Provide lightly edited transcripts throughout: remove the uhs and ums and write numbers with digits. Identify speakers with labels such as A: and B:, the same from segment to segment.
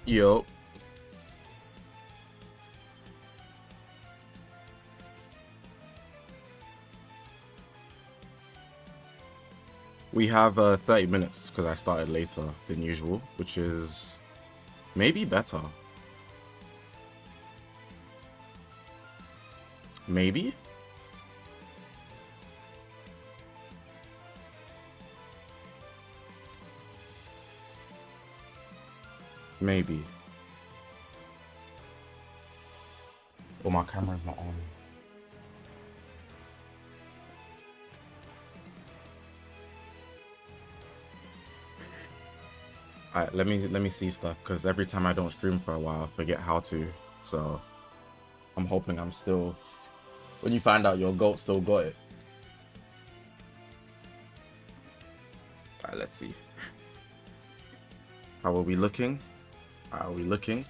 A: Yo. We have 30 minutes because I started later than usual, which is maybe better. Maybe? Maybe. Oh, my camera's not on. Alright, let me see stuff, because every time I don't stream for a while, I forget how to. So I'm hoping I'm still, when you find out your goat still got it. Alright, let's see. How are we looking? How are we looking?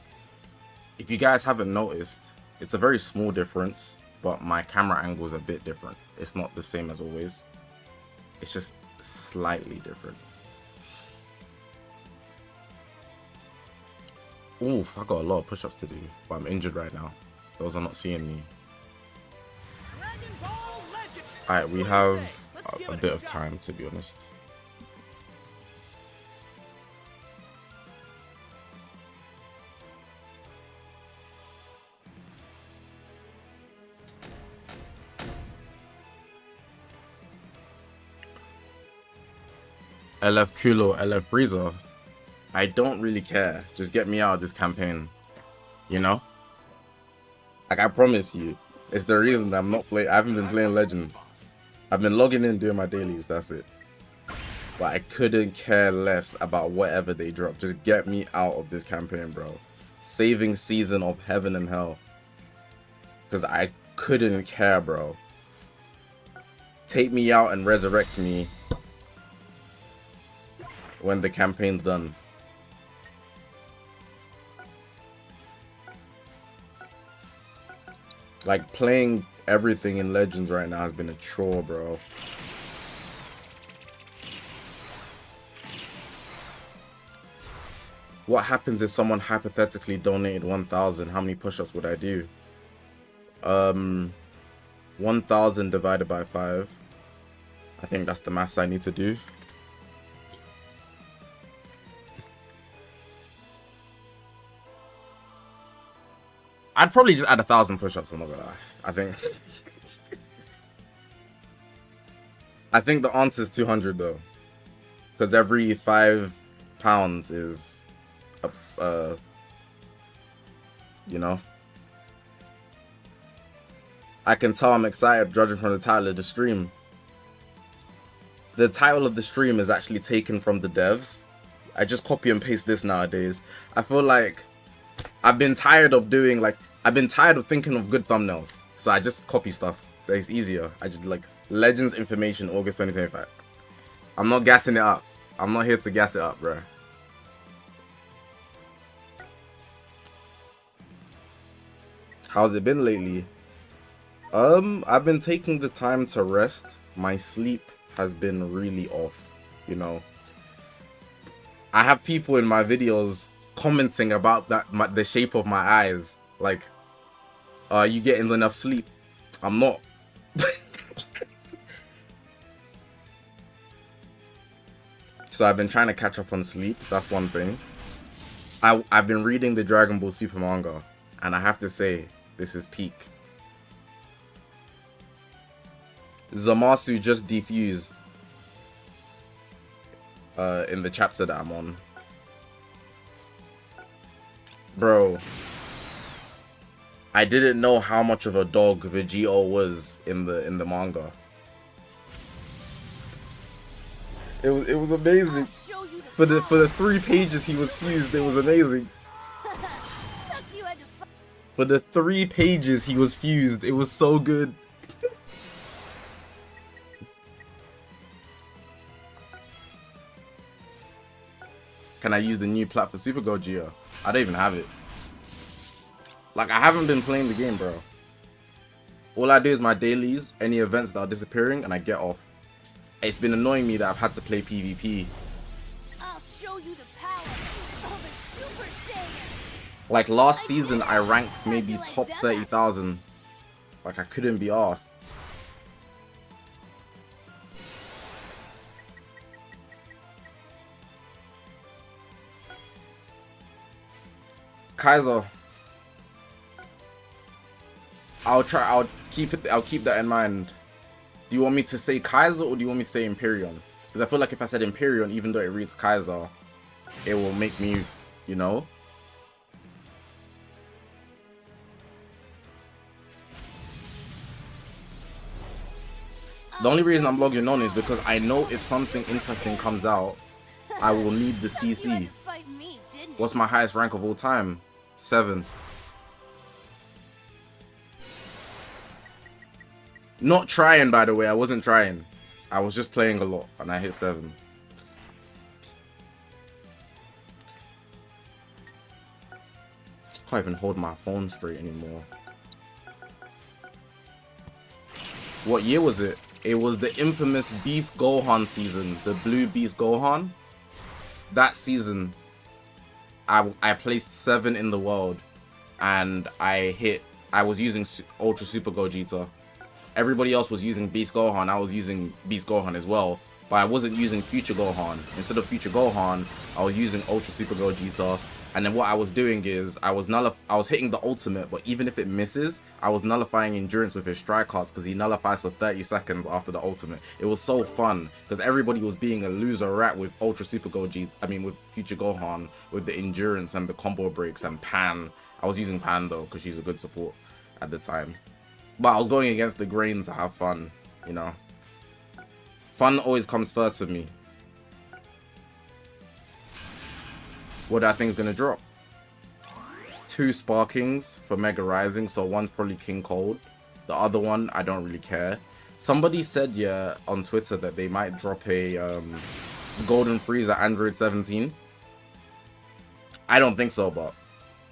A: If you guys haven't noticed, it's a very small difference, but my camera angle is a bit different. It's not the same as always. It's just slightly different. Oof, I got a lot of push-ups to do, but I'm injured right now. Those are not seeing me. Alright, we have a bit of time, to be honest. LF Kulo, LF Freezer. I don't really care. Just get me out of this campaign. You know? Like, I promise you, it's the reason that I'm not playing. I haven't been playing Legends. I've been logging in doing my dailies, that's it. But I couldn't care less about whatever they drop. Just get me out of this campaign, bro. Saving season of heaven and hell. Because I couldn't care, bro. Take me out and resurrect me when the campaign's done. Like, playing everything in Legends right now has been a chore, bro. What happens if someone hypothetically donated 1,000? How many push-ups would I do? 1,000 divided by 5. I think that's the maths I need to do. I'd probably just add 1,000 push-ups, I'm not gonna lie. I think the answer is 200 though. Because every 5 pounds is, you know. I can tell I'm excited judging from the title of the stream. The title of the stream is actually taken from the devs. I just copy and paste this nowadays. I feel like I've been tired of doing, like, I've been tired of thinking of good thumbnails. So I just copy stuff. It's easier. I just like Legends information, August 2025. I'm not gassing it up. I'm not here to gas it up, bro. How's it been lately? I've been taking the time to rest. My sleep has been really off, you know. I have people in my videos commenting about that, the shape of my eyes. Like, are you getting enough sleep? I'm not. So I've been trying to catch up on sleep. That's one thing. I've been reading the Dragon Ball Super manga, and I have to say, this is peak. Zamasu just defused in the chapter that I'm on. Bro, I didn't know how much of a dog Vegito was in the manga. It was amazing. For the 3 pages he was fused, it was amazing. For the 3 pages he was fused, it was so good. Can I use the new plat for Super Goggia? I don't even have it. Like, I haven't been playing the game, bro. All I do is my dailies, any events that are disappearing, and I get off. It's been annoying me that I've had to play PvP.
B: I'll show you the power of a Super Saiyan.
A: Like last season, I ranked maybe top 30,000. Like I couldn't be asked. Kaiser. I'll keep that in mind. Do you want me to say Kaiser or do you want me to say Imperion? Because I feel like if I said Imperion, even though it reads Kaiser, it will make me, you know. The only reason I'm logging on is because I know if something interesting comes out, I will need the CC. What's my highest rank of all time? 7. Not trying, by the way. I wasn't trying. I was just playing a lot and I hit 7. Can't even hold my phone straight anymore. What year was it? It was the infamous Beast Gohan season. The Blue Beast Gohan. That season, I placed 7 in the world. And I was using Ultra Super Gogeta. Everybody else was using Beast Gohan. I was using Beast Gohan as well. But I wasn't using Future Gohan. Instead of Future Gohan, I was using Ultra Super Gogeta. And then what I was doing is I was hitting the ultimate, but even if it misses, I was nullifying endurance with his strike cards because he nullifies for 30 seconds after the ultimate. It was so fun because everybody was being a loser rat with Ultra Super Gogeta. I mean, with Future Gohan, with the endurance and the combo breaks and Pan. I was using Pan though because she's a good support at the time. But I was going against the grain to have fun, you know. Fun always comes first for me. What do I think is going to drop? 2 Sparkings for Mega Rising, so one's probably King Cold. The other one, I don't really care. Somebody said, yeah, on Twitter that they might drop a Golden Frieza Android 17. I don't think so, but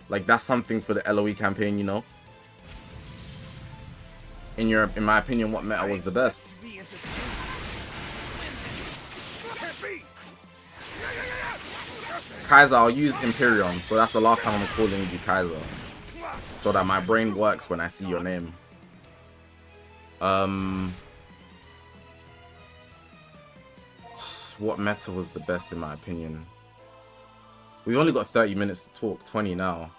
A: like that's something for the LOE campaign, you know. In my opinion, what meta was the best? Kaiser, I'll use Imperion, so that's the last time I'm calling you Kaiser. So that my brain works when I see your name. What meta was the best in my opinion? We've only got 30 minutes to talk, 20 now.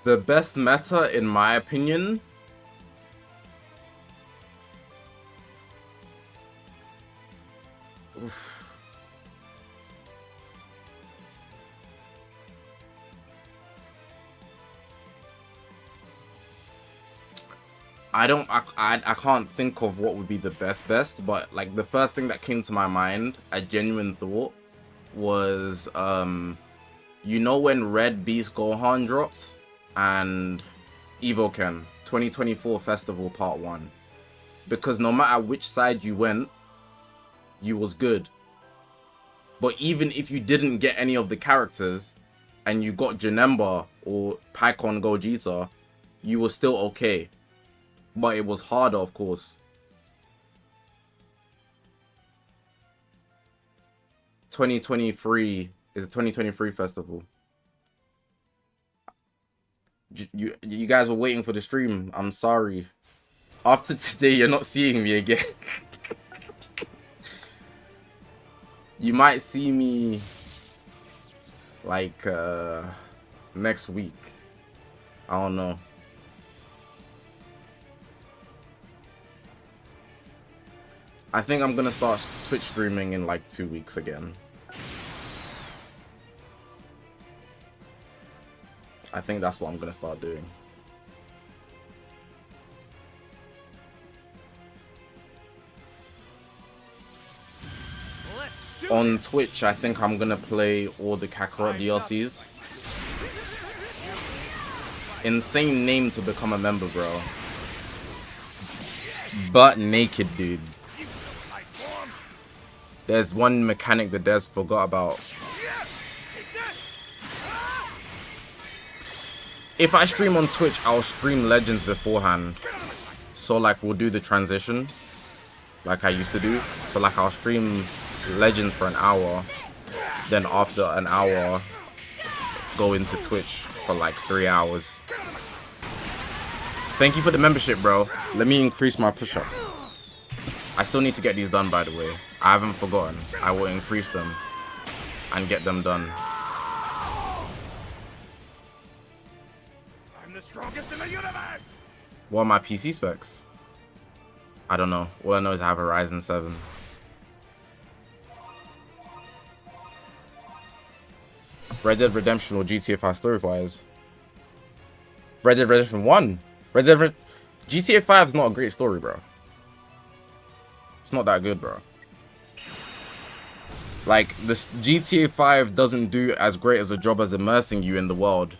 A: The best meta, in my opinion, I can't think of what would be the best, but like the first thing that came to my mind, a genuine thought, was you know when Red Beast Gohan dropped? And Evoken 2024 Festival Part 1, because no matter which side you went, you was good. But even if you didn't get any of the characters and you got Janemba or Pycon Gogeta, you were still okay. But it was harder, of course. 2023 is a 2023 festival. You guys were waiting for the stream. I'm sorry. After today, you're not seeing me again. You might see me like next week. I don't know. I think I'm gonna start Twitch streaming in like 2 weeks again. I think that's what I'm gonna start doing. On Twitch, I think I'm gonna play all the Kakarot DLCs. Insane name to become a member, bro. Butt naked, dude. There's one mechanic that Des forgot about. If I stream on Twitch, I'll stream Legends beforehand. So like we'll do the transition like I used to do. So like I'll stream Legends for an hour, then after an hour go into Twitch for like 3 hours. Thank you for the membership, bro. Let me increase my push-ups. I still need to get these done, by the way. I haven't forgotten. I will increase them and get them done. I'm the strongest in the universe. What are my PC specs? I don't know. All I know is I have a Ryzen 7. Red Dead Redemption or GTA 5 story-wise? Red Dead Redemption 1. GTA 5 is not a great story, bro. It's not that good, bro. Like, this GTA 5 doesn't do as great as a job as immersing you in the world.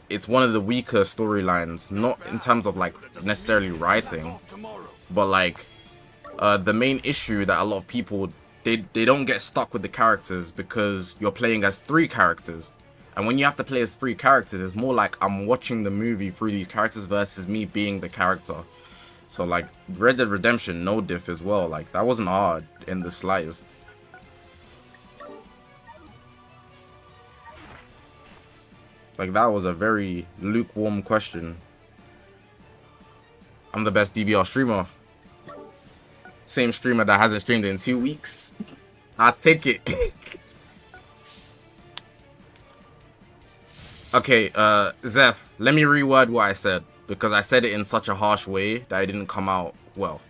A: It's one of the weaker storylines, not in terms of like necessarily writing, but like the main issue that a lot of people they don't get stuck with the characters because you're playing as 3 characters. And when you have to play as 3 characters, it's more like I'm watching the movie through these characters versus me being the character. So like Red Dead Redemption, no diff as well. Like that wasn't hard in the slightest. Like that was a very lukewarm question. I'm the best DBR streamer. Same streamer that hasn't streamed in 2 weeks. I'll take it. Okay, Zeph, let me reword what I said, because I said it in such a harsh way that it didn't come out well.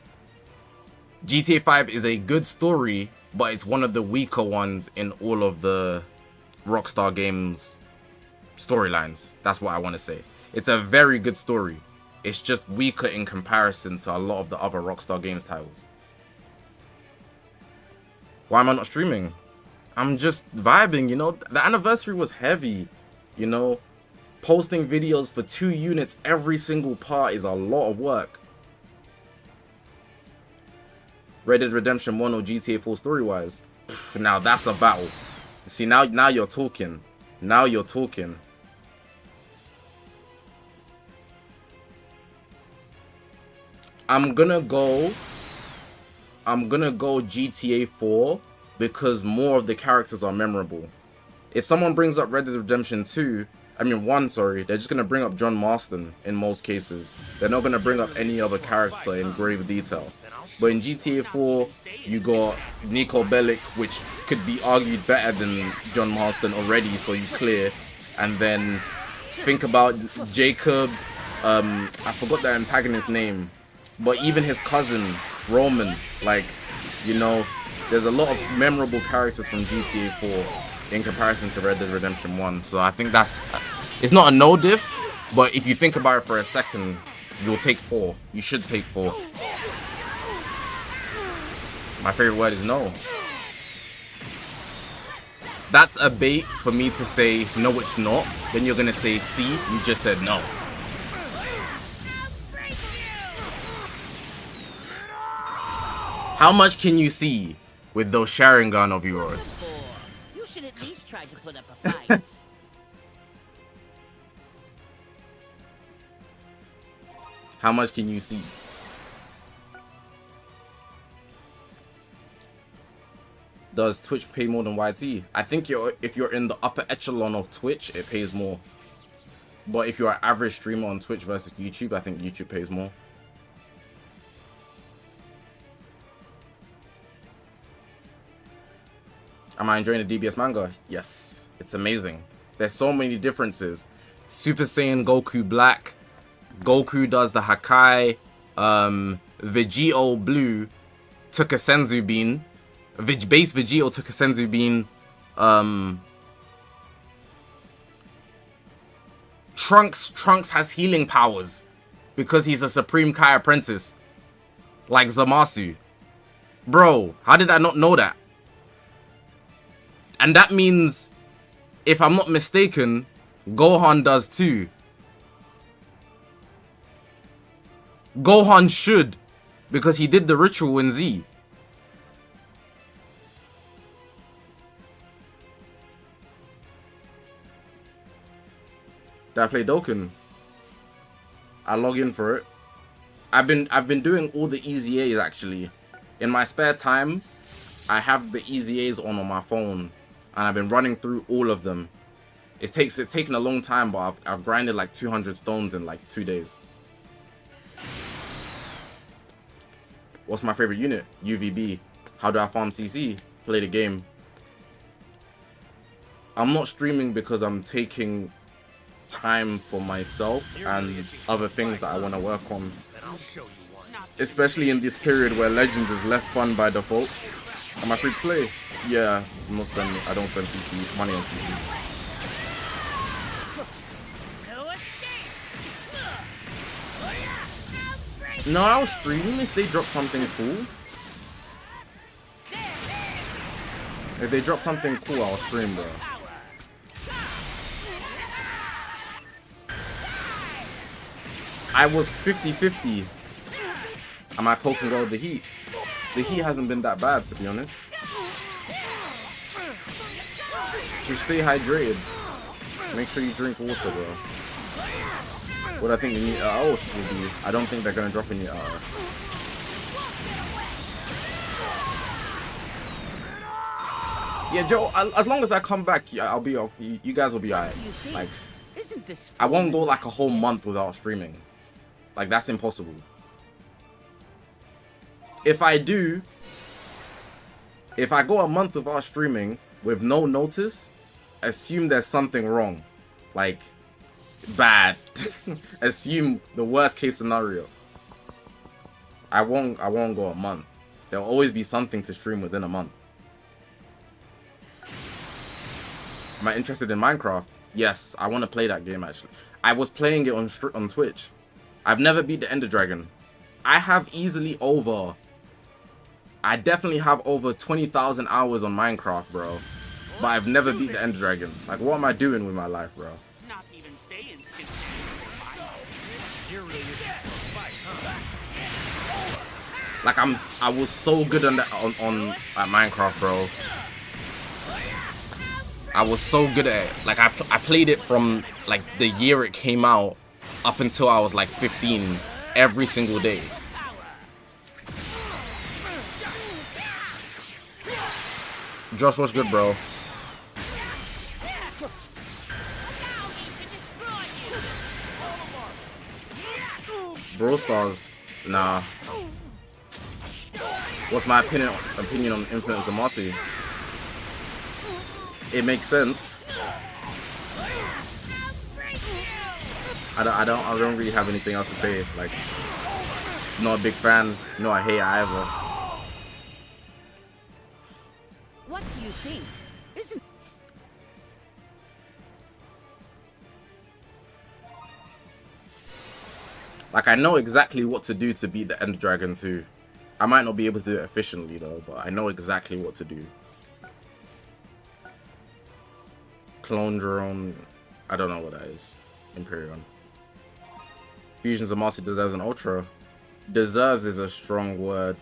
A: GTA 5 is a good story, but it's one of the weaker ones in all of the Rockstar games storylines. That's what I want to say. It's a very good story. It's just weaker in comparison to a lot of the other Rockstar Games titles. Why am I not streaming? I'm just vibing, you know. The anniversary was heavy. You know, posting videos for 2 units every single part is a lot of work. Red Dead Redemption 1 or GTA 4 story-wise? Now that's a battle. See, now you're talking. Now you're talking. I'm gonna go GTA 4 because more of the characters are memorable. If someone brings up Red Dead Redemption 1, sorry, they're just going to bring up John Marston in most cases. They're not going to bring up any other character in grave detail. But in GTA 4, you got Nico Bellic, which could be argued better than John Marston already, so you clear. And then think about Jacob, I forgot the antagonist's name, but even his cousin, Roman, like, you know, there's a lot of memorable characters from GTA 4. In comparison to Red Dead Redemption 1. So I think it's not a no diff, but if you think about it for a second, you'll take 4. You should take 4. My favorite word is no. That's a bait for me to say, no it's not. Then you're gonna say, see, you just said no. How much can you see with those Sharingan of yours?
B: At least try to put up a fight.
A: How much can you see? Does Twitch pay more than YT? I think if you're in the upper echelon of Twitch, it pays more. But if you're an average streamer on Twitch versus YouTube, I think YouTube pays more. Am I enjoying the DBS manga? Yes, it's amazing. There's so many differences. Super Saiyan Goku Black. Goku does the Hakai. Vegito Blue took a Senzu Bean. Base Vegito took a Senzu Bean. Trunks has healing powers because he's a Supreme Kai apprentice. Like Zamasu. Bro, how did I not know that? And that means, if I'm not mistaken, Gohan does too. Gohan should, because he did the ritual in Z. Did I play Dokkan? I log in for it. I've been doing all the easy A's actually. In my spare time, I have the easy A's on my phone, and I've been running through all of them. It's taken a long time, but I've grinded like 200 stones in like 2 days. What's my favorite unit? UVB. How do I farm CC? Play the game. I'm not streaming because I'm taking time for myself and other things that I want to work on. Especially in this period where Legends is less fun by default. Am I free to play? Yeah, I don't spend CC money on CC. No, I'll stream if they drop something cool. If they drop something cool, I'll stream, bro. I was 50-50. Am I coping well with the heat? The heat hasn't been that bad, to be honest. Just stay hydrated. Make sure you drink water, bro. What I think the new ROs will be, I don't think they're gonna drop any ROs. Yeah, Joe. As long as I come back, I'll be. You guys will be alright. Like, I won't go like a whole month without streaming. Like, that's impossible. If I do, if I go a month without streaming with no notice, assume there's something wrong. Like, bad. Assume the worst case scenario. I won't go a month. There'll always be something to stream within a month. Am I interested in Minecraft? Yes, I want to play that game actually. I was playing it on Twitch. I've never beat the Ender Dragon. I definitely have over 20,000 hours on Minecraft, bro. But I've never beat the Ender Dragon. Like, what am I doing with my life, bro?
B: Not even Saiyans can.
A: Like, I was so good at Minecraft, bro. I was so good at it. Like, I played it from like the year it came out up until I was like 15 every single day. Josh, what's good, bro? Brawl Stars? Nah. What's my opinion on Infinite Zinobi? It makes sense. I don't really have anything else to say. Like, not a big fan, no I hate either.
B: What do you think? Isn't
A: like, I know exactly what to do to beat the Ender Dragon too. I might not be able to do it efficiently though, but I know exactly what to do. Clone drone, I don't know what that is. Imperion. Fusions of Master deserves an ultra. Deserves is a strong word.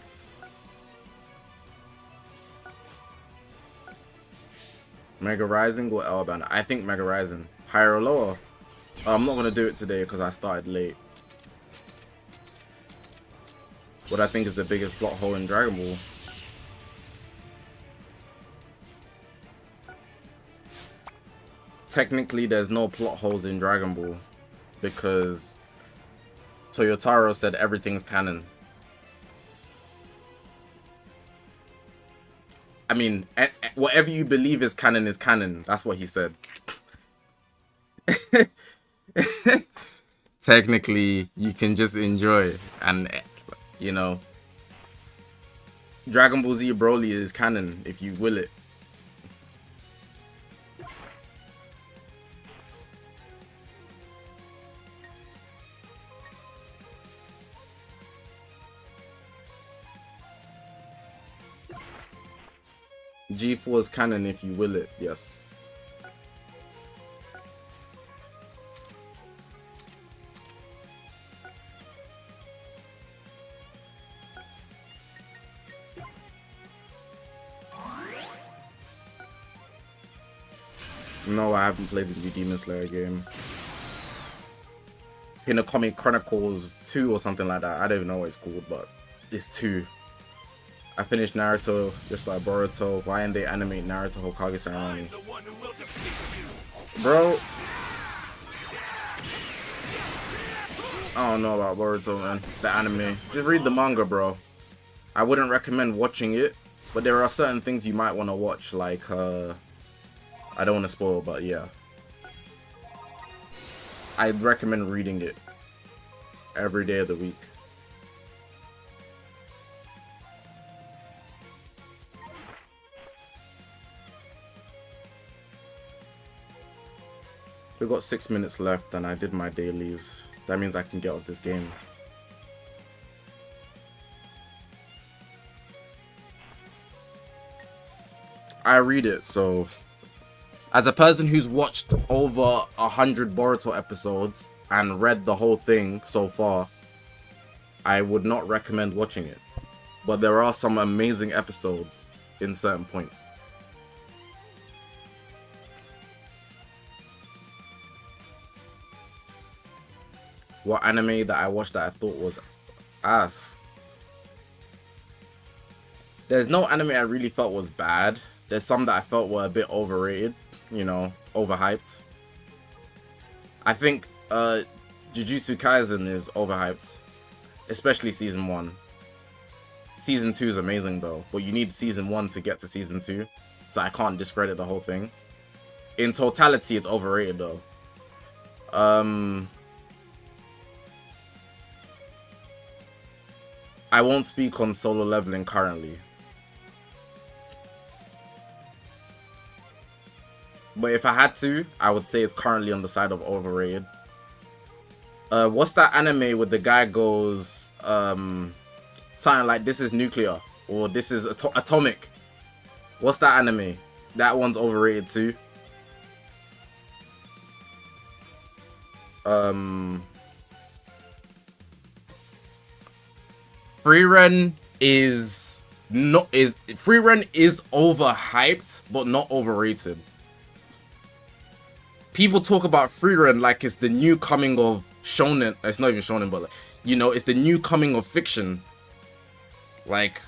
A: Mega Rising or L-Band? I think Mega Rising. Higher or lower? I'm not gonna do it today because I started late. What I think is the biggest plot hole in Dragon Ball. Technically, there's no plot holes in Dragon Ball because Toyotaro said everything's canon. I mean, whatever you believe is canon is canon. That's what he said. Technically, you can just enjoy, and you know, Dragon Ball Z Broly is canon if you will it. G4 is canon if you will it, yes. No, I haven't played the new Demon Slayer game. Hinakomi Chronicles 2 or something like that. I don't even know what it's called, but it's 2. I finished Naruto just like Boruto. Why didn't they animate Naruto Hokage ceremony? Bro, I don't know about Boruto, man. The anime. Just read the manga, bro. I wouldn't recommend watching it, but there are certain things you might want to watch, like, I don't want to spoil, but yeah. I'd recommend reading it every day of the week. We've got 6 minutes left and I did my dailies. That means I can get off this game. I read it, so as a person who's watched over 100 Boruto episodes and read the whole thing so far, I would not recommend watching it. But there are some amazing episodes in certain points. What anime that I watched that I thought was ass? There's no anime I really felt was bad. There's some that I felt were a bit overrated, you know, overhyped. I think Jujutsu Kaisen is overhyped, especially season 1. Season 2 is amazing though, but you need season 1 to get to season 2, so I can't discredit the whole thing. In totality, it's overrated though. I won't speak on Solo Leveling currently. But if I had to, I would say it's currently on the side of overrated. What's that anime where the guy goes, something like this is nuclear, or this is atomic? What's that anime? That one's overrated too. Freerun is overhyped, but not overrated. People talk about Freerun like it's the new coming of shonen. It's not even shonen, but like, you know, it's the new coming of fiction. Like,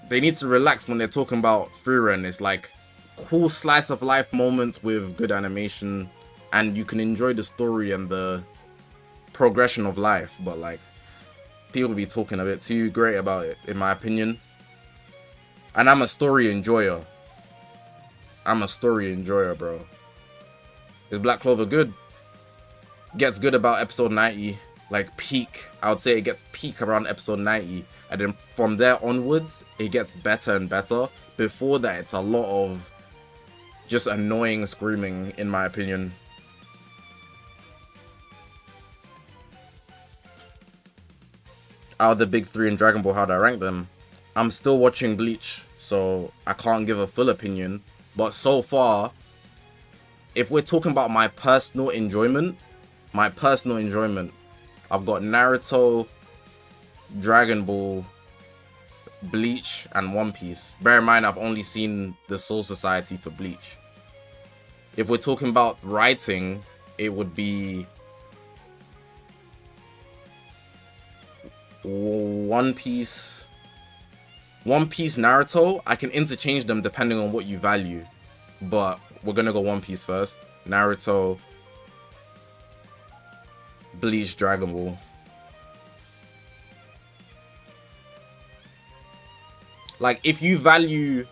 A: they need to relax when they're talking about Freerun. It's like cool slice of life moments with good animation, and you can enjoy the story and the progression of life. But like, people be talking a bit too great about it, in my opinion. And I'm a story enjoyer. Bro. Is Black Clover good? Gets good about episode 90. Like peak. I would say it gets peak around episode 90. And then from there onwards, it gets better and better. Before that, it's a lot of just annoying screaming, in my opinion. Out of the big 3 in Dragon Ball, how do I rank them? I'm still watching Bleach, so I can't give a full opinion. But so far, if we're talking about my personal enjoyment, I've got Naruto, Dragon Ball, Bleach, and One Piece. Bear in mind, I've only seen the Soul Society for Bleach. If we're talking about writing, it would be One Piece, Naruto. I can interchange them depending on what you value, but we're gonna go One Piece first. Naruto, Bleach, Dragon Ball. Like, if you value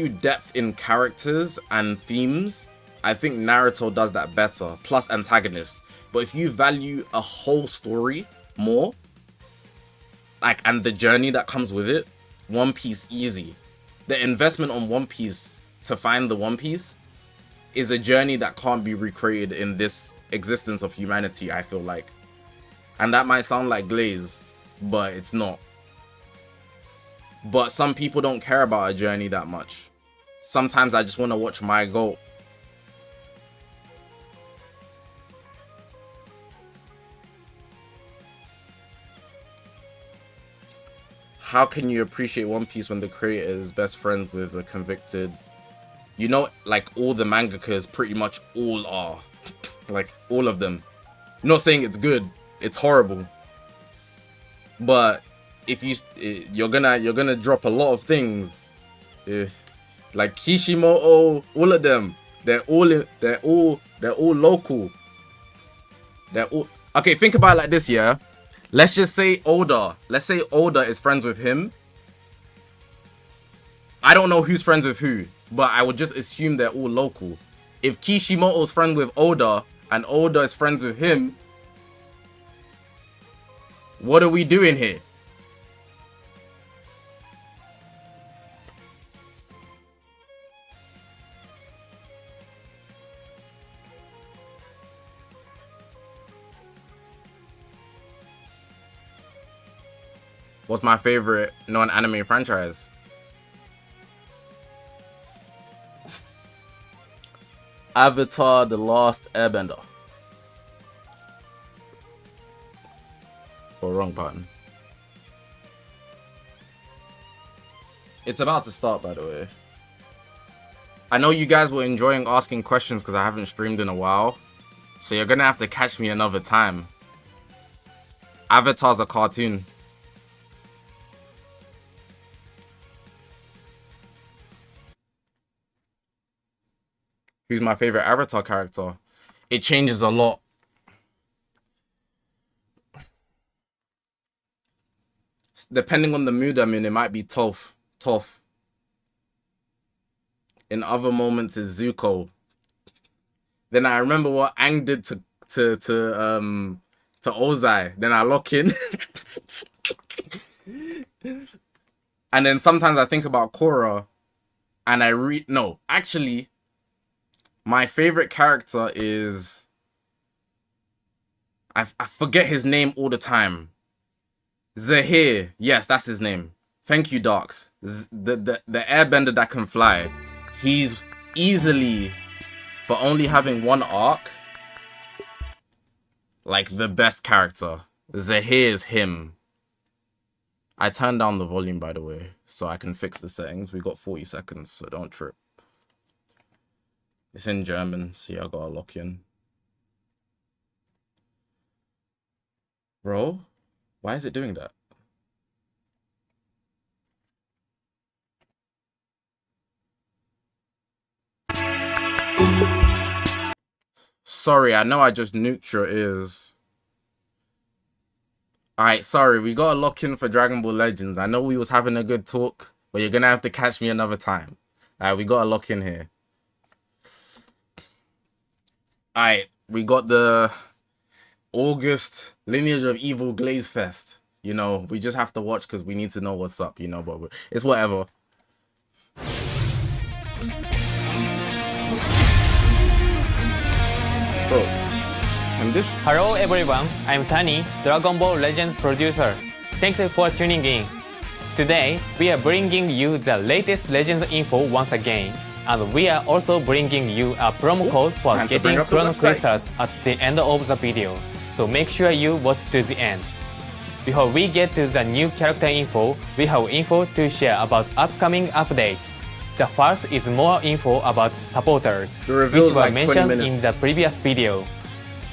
A: depth in characters and themes, I think Naruto does that better, plus antagonists. But if you value a whole story more, like, and the journey that comes with it, One Piece easy. The investment on One Piece to find the One Piece is a journey that can't be recreated in this existence of humanity, I feel like. And that might sound like glaze, but it's not. But some people don't care about a journey that much. Sometimes I just want to watch my goat. How can you appreciate One Piece when the creator is best friends with a convicted... You know, like, all the mangakas pretty much all are. Like, all of them. I'm not saying it's good, It's horrible. But if you're gonna drop a lot of things. Like Kishimoto, all of them, they're all local. They're all okay. Think about it like this, yeah. Let's just say Oda. Let's say Oda is friends with him. I don't know who's friends with who, but I would just assume they're all local. If Kishimoto's friends with Oda and Oda is friends with him, what are we doing here? What's my favorite non-anime franchise? Avatar: The Last Airbender. Or wrong button. It's about to start, by the way. I know you guys were enjoying asking questions because I haven't streamed in a while. So you're gonna have to catch me another time. Avatar's a cartoon. Who's my favorite Avatar character? It changes a lot. Depending on the mood I'm in, it might be Toph. In other moments, it's Zuko. Then I remember what Aang did to Ozai. Then I lock in. And then sometimes I think about Korra, and actually, my favorite character is I forget his name all the time. Zahir. Yes, that's his name. Thank you, Darks. The airbender that can fly. He's easily, for only having one arc, like the best character. Zahir is him. I turned down the volume, by the way, so I can fix the settings. We got 40 seconds, so don't trip. It's in German. See, I gotta lock in. Bro, why is it doing that? Sorry, I know I just nuked your ears. Alright, sorry, we gotta lock in for Dragon Ball Legends. I know we was having a good talk, but you're gonna have to catch me another time. Alright, we gotta lock in here. Alright, we got the August Lineage of Evil Glaze Fest. You know, we just have to watch because we need to know what's up, you know, but it's whatever. Bro, and this...
C: Hello everyone, I'm Tani, Dragon Ball Legends producer. Thanks for tuning in. Today, we are bringing you the latest Legends info once again. And we are also bringing you a promo code for getting Chrono Crystals at the end of the video. So make sure you watch to the end. Before we get to the new character info, we have info to share about upcoming updates. The first is more info about supporters, which were mentioned in the previous video.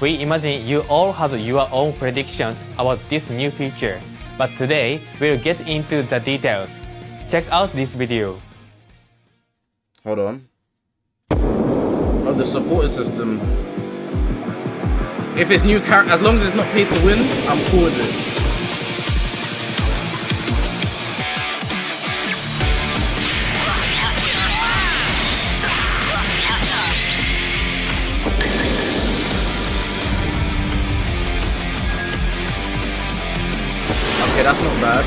C: We imagine you all have your own predictions about this new feature, but today we'll get into the details. Check out this video.
A: Hold on. Oh, the supporter system. If it's new character, as long as it's not paid to win, I'm cool with it. Okay, that's not bad.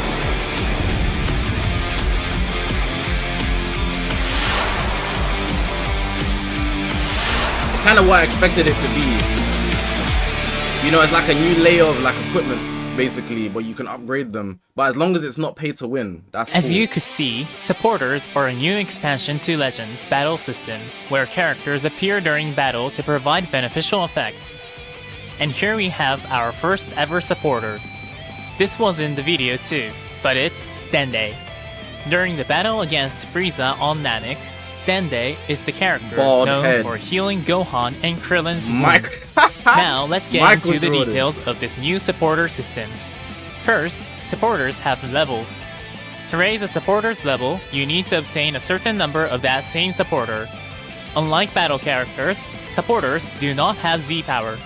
A: It's kind of what I expected it to be. You know, it's like a new layer of like equipments, basically, but you can upgrade them. But as long as it's not pay to win, that's cool.
D: As you could see, supporters are a new expansion to Legends battle system, where characters appear during battle to provide beneficial effects. And here we have our first ever supporter. This was in the video too, but it's Dende. During the battle against Frieza on Namek, Dende is the character
A: Bald
D: known
A: head.
D: for healing Gohan and Krillin's
A: Mike.
D: wounds. Now let's get
A: Michael
D: into the
A: Jordan.
D: details of this new supporter system. First, supporters have levels. To raise a supporter's level, you need to obtain a certain number of that same supporter. Unlike battle characters, supporters do not have Z power.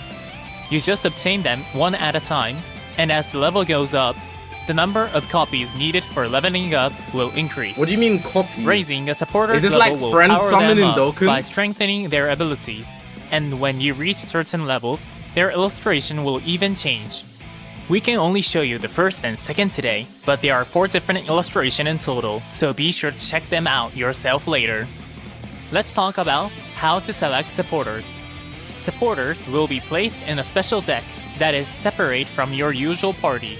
D: You just obtain them one at a time, and as the level goes up, the number of copies needed for leveling up will increase.
A: What do you mean copy?
D: Raising a supporter's
A: Is this
D: level
A: like
D: will
A: friend
D: power them
A: summoning
D: up
A: Dokkan?
D: by strengthening their abilities, and when you reach certain levels, their illustration will even change. We can only show you the first and second today, but there are 4 different illustrations in total, so be sure to check them out yourself later. Let's talk about how to select supporters. Supporters will be placed in a special deck that is separate from your usual party.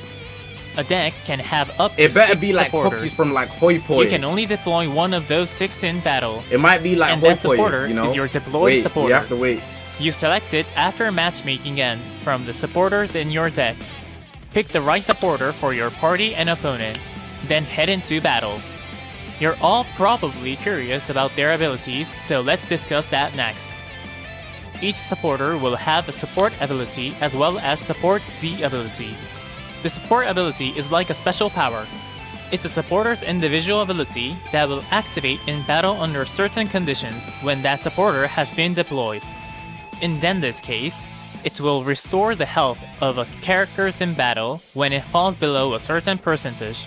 D: A deck can have up to
A: It better
D: 6
A: be like
D: supporters.
A: copies from like Hoi Poi.
D: You can only deploy one of those 6 in battle.
A: It might be like
D: And
A: Hoi
D: that
A: Poi,
D: supporter
A: you know?
D: is your deployed
A: wait,
D: supporter.
A: You have to wait.
D: You select it after matchmaking ends from the supporters in your deck. Pick the right supporter for your party and opponent, then head into battle. You're all probably curious about their abilities, so let's discuss that next. Each supporter will have a support ability as well as support Z ability. The support ability is like a special power. It's a supporter's individual ability that will activate in battle under certain conditions when that supporter has been deployed. In Dende's case, it will restore the health of a characters in battle when it falls below a certain percentage.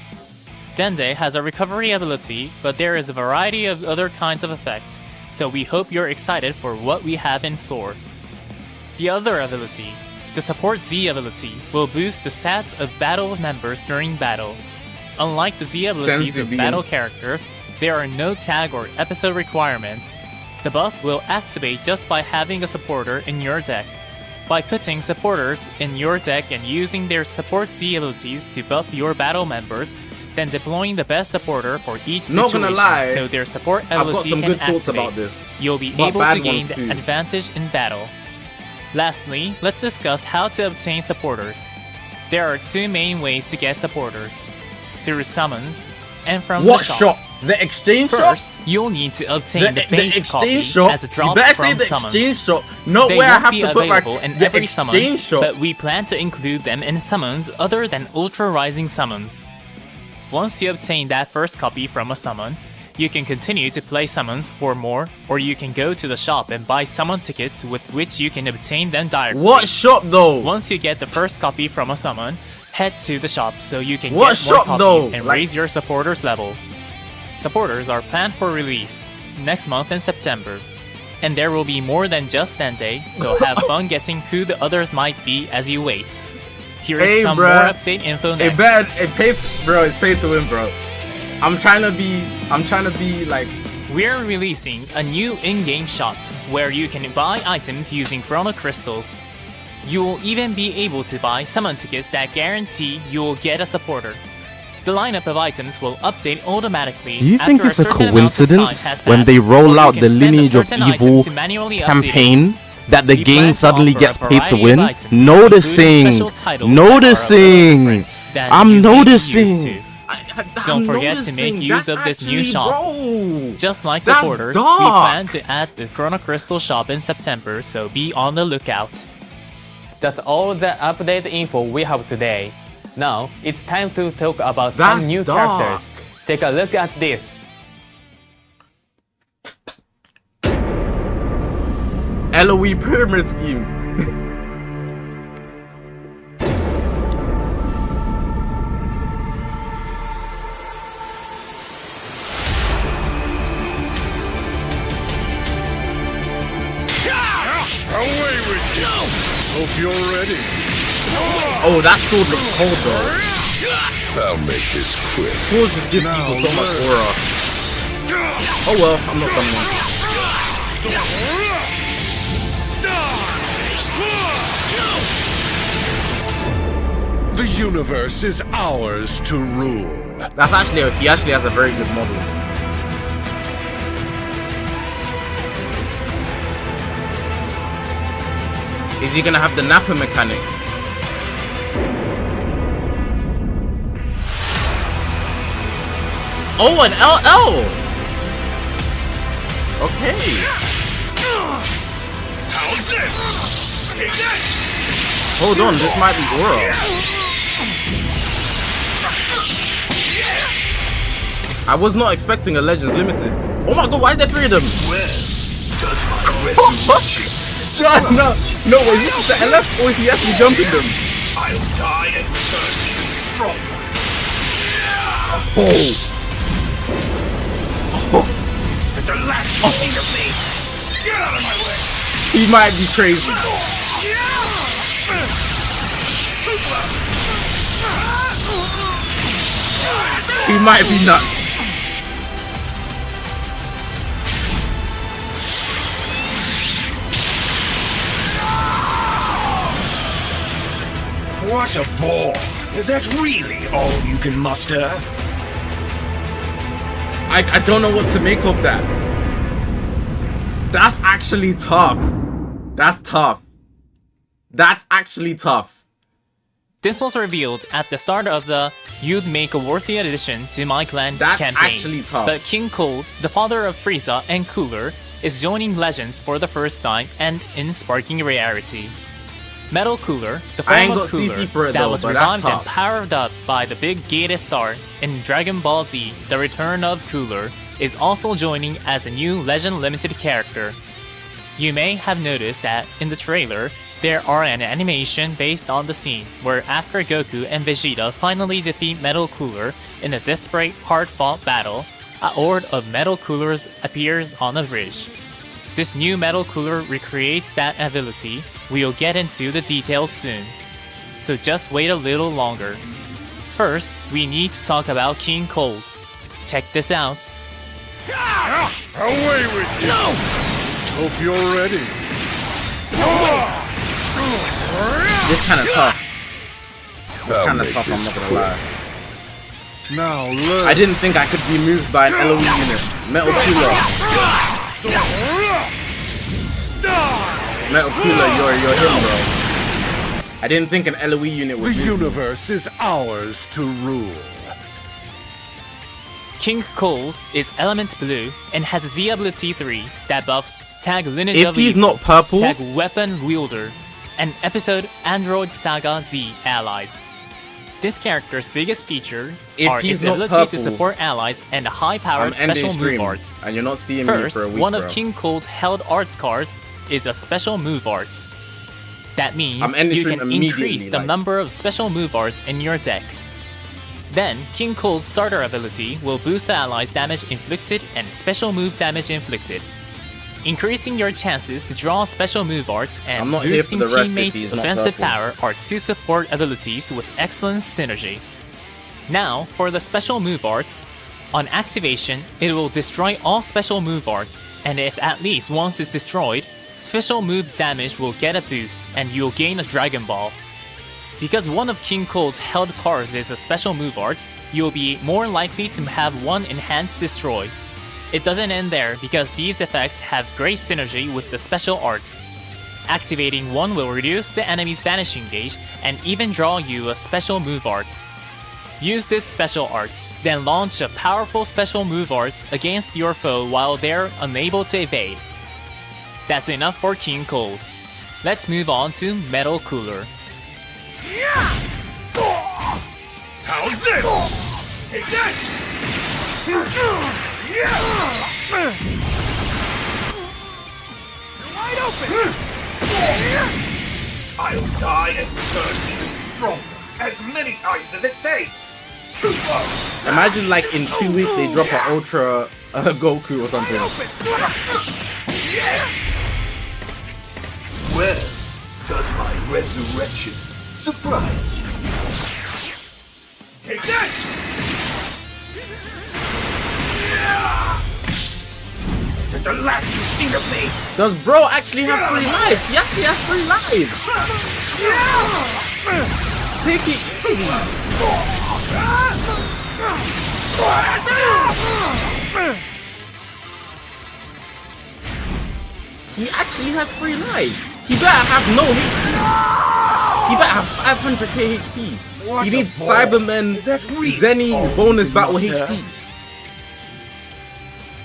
D: Dende has a recovery ability, but there is a variety of other kinds of effects, so we hope you're excited for what we have in store. The other ability, the Support Z ability, will boost the stats of battle members during battle. Unlike the Z abilities of
A: Senzu
D: battle
A: beam.
D: characters, there are no tag or episode requirements. The buff will activate just by having a supporter in your deck. By putting supporters in your deck and using their Support Z abilities to buff your battle members, then deploying the best supporter for each
A: Not
D: situation
A: gonna lie,
D: so their support
A: I've
D: ability
A: got some
D: can
A: good thoughts
D: activate.
A: about this.
D: You'll be
A: But
D: able
A: bad
D: to gain
A: ones
D: the
A: too.
D: advantage in battle. Lastly, let's discuss how to obtain supporters. There are 2 main ways to get supporters: through summons and from
A: What
D: the
A: shop? The exchange
D: First,
A: shop?
D: you'll need to obtain the
A: The
D: base copy
A: exchange shop?
D: as a
A: You
D: drop
A: better
D: from
A: say the
D: summons.
A: exchange shop. Not
D: They
A: where I
D: won't
A: have
D: be
A: to put my
D: available in
A: the
D: every summon,
A: exchange shop.
D: but we plan to include them in summons other than Ultra Rising summons. Once you obtain that first copy from a summon, you can continue to play summons for more, or you can go to the shop and buy summon tickets with which you can obtain them directly.
A: What shop though?
D: Once you get the first copy from a summon, head to the shop so you can
A: What
D: get more
A: shop,
D: copies
A: though?
D: and
A: Like-
D: raise your supporters level. Supporters are planned for release next month in September. And there will be more than just Dende, so have fun guessing who the others might be as you wait. Here's
A: Hey,
D: some
A: bruh.
D: more update info next.
A: It's pay to win, bro. I'm trying to be like,
D: We're releasing a new in-game shop where you can buy items using Chrono Crystals. You will even be able to buy summon tickets that guarantee you will get a supporter. The lineup of items will update automatically.
E: Do you think
D: after
E: it's a
D: certain amount of time
E: coincidence
D: has
E: when
D: passed,
E: they
D: or
E: roll
D: you
E: out
D: can
E: the
D: spend a
E: Lineage of
D: certain item
E: Evil
D: to manually update it.
E: campaign that the
D: We
E: game
D: plan to
E: suddenly
D: offer
E: gets
D: a
E: paid to
D: variety of
E: win?
D: items,
E: Noticing,
D: including special titles that are a little
E: noticing.
D: different than
E: I'm
D: you may be
E: noticing.
D: used to. Don't forget to make use of this new shop.
A: Bro.
D: Just like
A: That's
D: supporters, we
A: dark.
D: plan to add the Chrono Crystal shop in September, so be on the lookout.
C: That's all the update info we have today. Now, it's time to talk about
A: That's
C: some new
A: dark.
C: characters. Take a look at this.
A: LOE pyramid scheme.
F: Away with you! Hope you're ready.
A: Oh, that sword looks cold though.
F: I'll make this quick.
A: Swords just give people so much aura. Oh well, I'm not someone.
F: The universe is ours to rule.
A: That's actually he actually has a very good model. Is he gonna have the Nappa mechanic? Oh, an LL! Okay.
F: How's this? Take that!
A: Hold on, this might be Aura. I was not expecting a Legends Limited. Oh my god, why is there 3 of them?
F: Well, does my resurrection
A: No, wait, this is the LF or is he actually jumping them?
F: I'll die and return even stronger.
A: Oh.
F: This isn't the last you've seen of me. Get out of my way!
A: He might be crazy. He might be nuts.
F: What a bore! Is that really all you can muster?
A: I don't know what to make of that. That's actually tough. That's tough. That's actually tough.
D: This was revealed at the start of the "You'd make a worthy addition to my clan"
A: That's
D: campaign.
A: actually tough.
D: But King Cold, the father of Frieza and Cooler, is joining Legends for the first time and in sparking rarity. Metal Cooler, the
A: I ain't
D: form
A: got
D: of Cooler
A: CC for it
D: that
A: though,
D: was
A: but that's
D: revived and
A: tough.
D: powered up by the big gated star in Dragon Ball Z, The Return of Cooler, is also joining as a new Legend Limited character. You may have noticed that in the trailer, there are an animation based on the scene where after Goku and Vegeta finally defeat Metal Cooler in a desperate, hard-fought battle, a horde of Metal Coolers appears on the bridge. This new Metal Cooler recreates that ability. We'll get into the details soon, so just wait a little longer. First, we need to talk about King Cold. Check this out.
F: Away with you! No! Hope you're ready.
A: This kind of tough. This kind of tough, I'm not gonna lie.
F: Now look.
A: I didn't think I could be moved by an LOE unit. Metal Cooler. Metal Cooler, you're him, bro. I didn't think an LOE unit would
F: The
A: move.
F: universe is ours to rule.
D: King Cold is Element Blue and has Z ability 3 that buffs Tag Lineage
A: If
D: of
A: he's
D: Evil,
A: not purple,
D: Tag Weapon Wielder, and Episode Android Saga Z allies. This character's biggest features
A: If
D: are
A: he's
D: its
A: not
D: ability to
A: purple,
D: support allies and
A: I'm
D: high-powered
A: ending
D: special move
A: stream,
D: arts.
A: and you're not seeing
D: First,
A: me for a week,
D: one
A: bro.
D: of King Cold's held arts cards is a special move arts. That means
A: I'm ending
D: you
A: stream
D: can
A: immediately,
D: increase the
A: like-
D: number of special move arts in your deck. Then, King Cold's starter ability will boost the allies' damage inflicted and special move damage inflicted, increasing your chances to draw special move arts
A: I'm
D: and
A: not here for
D: boosting
A: the rest if
D: teammates'
A: he's not
D: offensive
A: purple.
D: power are two support abilities with excellent synergy. Now, for the special move arts. On activation, it will destroy all special move arts, and if at least once it's destroyed, special move damage will get a boost and you'll gain a Dragon Ball. Because one of King Cold's held cards is a special move arts, you'll be more likely to have one enhanced destroy. It doesn't end there because these effects have great synergy with the special arts. Activating one will reduce the enemy's vanishing gauge and even draw you a special move arts. Use this special arts, then launch a powerful special move arts against your foe while they're unable to evade. That's enough for King Cold. Let's move on to Metal Cooler.
F: How's this? Take that!
B: Wide open!
F: I'll die and return even stronger, as many times as it takes.
A: Imagine like in 2 weeks they drop an Ultra Goku or something.
F: Well, does my resurrection surprise you? Take that! This isn't the last you've seen of me!
A: Does bro actually have 3 lives? He actually has 3 lives. Take it easy. He actually has 3 lives. He better have no HP. He better have 500k HP.
F: What
A: He
F: a
A: needs
F: ball.
A: Cybermen
F: Is that really all
A: Zenny's bonus
F: you
A: battle
F: muster?
A: HP.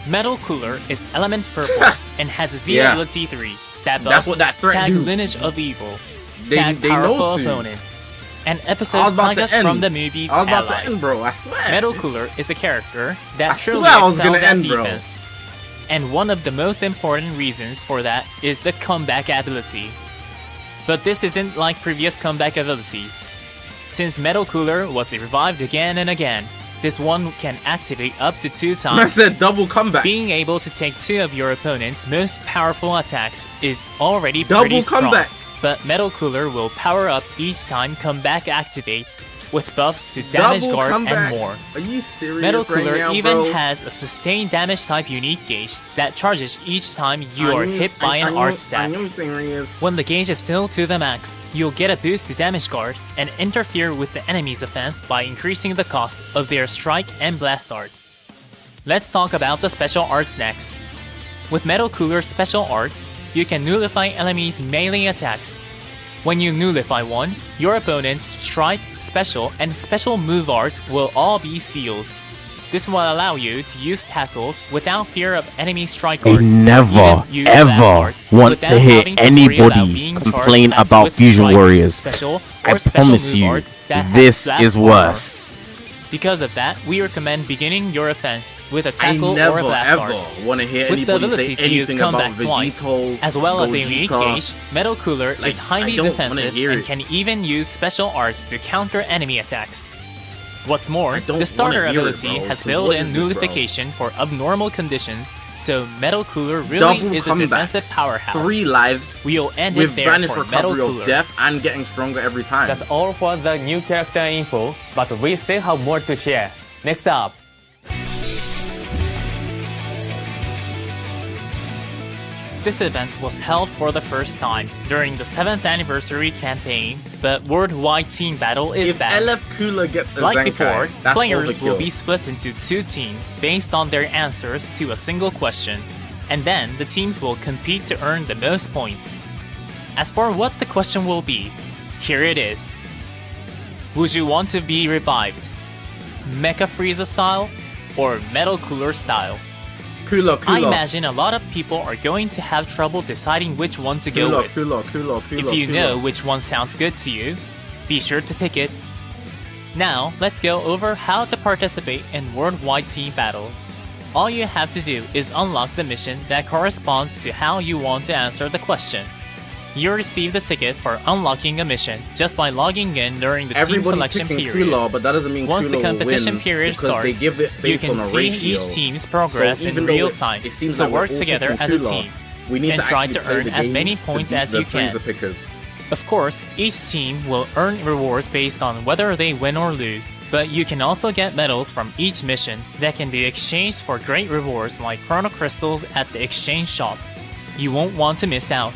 D: Metal Cooler is element purple and has a Z
A: Yeah.
D: ability 3 that
A: That's
D: buffs
A: what that threat
D: tag
A: do.
D: Lineage of Evil,
A: They
D: tag
A: know
D: powerful
A: to.
D: opponent, and
A: I was
D: episodes
A: about
D: like
A: to
D: us
A: end.
D: from the movies
A: I was about
D: Allies.
A: to end, bro. I swear.
D: Metal Cooler is a character that
A: I
D: truly
A: swear I was
D: excels
A: gonna
D: at
A: end, bro.
D: defense. And one of the most important reasons for that is the comeback ability. But this isn't like previous comeback abilities. Since Metal Cooler was revived again and again, this one can activate up to 2
A: I
D: times.
A: said double comeback.
D: Being able to take 2 of your opponent's most powerful attacks is already
A: Double
D: pretty strong.
A: comeback.
D: But Metal Cooler will power up each time comeback activates, with buffs to damage
A: Double
D: guard
A: comeback.
D: and more.
A: Are you serious
D: Metal
A: right
D: Cooler
A: now,
D: even
A: bro?
D: has a sustained damage type unique gauge that charges each time you
A: Are
D: are hit by an art stack.
A: Are you serious?
D: When the gauge is filled to the max, you'll get a boost to damage guard and interfere with the enemy's offense by increasing the cost of their strike and blast arts. Let's talk about the special arts next. With Metal Cooler's special arts, you can nullify enemies' melee attacks. When you nullify one, your opponent's strike, special, and special move arts will all be sealed. This will allow you to use tackles without fear of enemy strike
E: I
D: arts.
E: never,
D: Even use blast
E: ever
D: arts
E: want
D: without
E: to hear
D: having to worry about
E: anybody
D: being
E: complain
D: charged
E: about
D: with
E: Fusion
D: strike,
E: Warriors.
D: special,
E: I
D: or special
E: promise
D: move
E: you,
D: arts that have
E: this
D: blast
E: is
D: armor.
E: worse.
D: Because of that, we recommend beginning your offense with a
A: I
D: tackle
A: never
D: or a blast
A: ever
D: arts.
A: want to hear
D: With the
A: anybody
D: ability
A: say
D: to use
A: anything about
D: comeback twice,
A: Vegito,
D: as well as a unique
A: Gogeta.
D: gauge, Metal Cooler
A: Like,
D: is highly
A: I don't wanna
D: defensive
A: hear
D: and
A: it.
D: can even use special arts to counter enemy attacks. What's more,
A: don't
D: the starter
A: wanna hear it,
D: ability
A: bro,
D: has
A: 'cause
D: built
A: what
D: in
A: is this, bro?
D: nullification for abnormal conditions, so Metal Cooler really
A: Double
D: is a
A: comeback.
D: defensive powerhouse.
A: 3 lives
D: We'll end
A: with
D: it there
A: vanish
D: for Metal
A: recovery
D: Cooler.
A: of death and getting stronger every time.
C: That's all for the new character info, but we still have more to share. Next up,
D: This event was held for the first time during the 7th anniversary campaign, but worldwide team battle is
A: if
D: back.
A: LF Cooler gets a
D: Like
A: Zenkai,
D: before,
A: that's
D: players
A: overkill.
D: will be split into 2 teams based on their answers to a single question, and then the teams will compete to earn the most points. As for what the question will be, here it is. Would you want to be revived? Mecha Frieza style or Metal Cooler style?
A: Cooler.
D: I imagine a lot of people are going to have trouble deciding which one to go with. If you know which one sounds good to you, be sure to pick it. Now, let's go over how to participate in Worldwide Team Battle. All you have to do is unlock the mission that corresponds to how you want to answer the question. You receive the ticket for unlocking a mission just by logging in during the team
A: Everybody's
D: selection
A: picking
D: period.
A: Cooler, but that doesn't mean
D: Once
A: Cooler
D: the competition
A: will win
D: period
A: because
D: starts,
A: they give it
D: you
A: based
D: can
A: on a
D: see
A: ratio.
D: each team's progress
A: So
D: in
A: even though
D: real
A: it
D: time.
A: seems
D: So
A: like we're
D: work
A: all
D: together
A: picking
D: as a
A: Cooler,
D: team
A: we need
D: and
A: to
D: try
A: actually
D: to
A: play
D: earn
A: the
D: as
A: game
D: many
A: to
D: points
A: beat
D: as
A: the
D: you can.
A: Frieza pickers.
D: Of course, each team will earn rewards based on whether they win or lose, but you can also get medals from each mission that can be exchanged for great rewards like Chrono Crystals at the exchange shop. You won't want to miss out.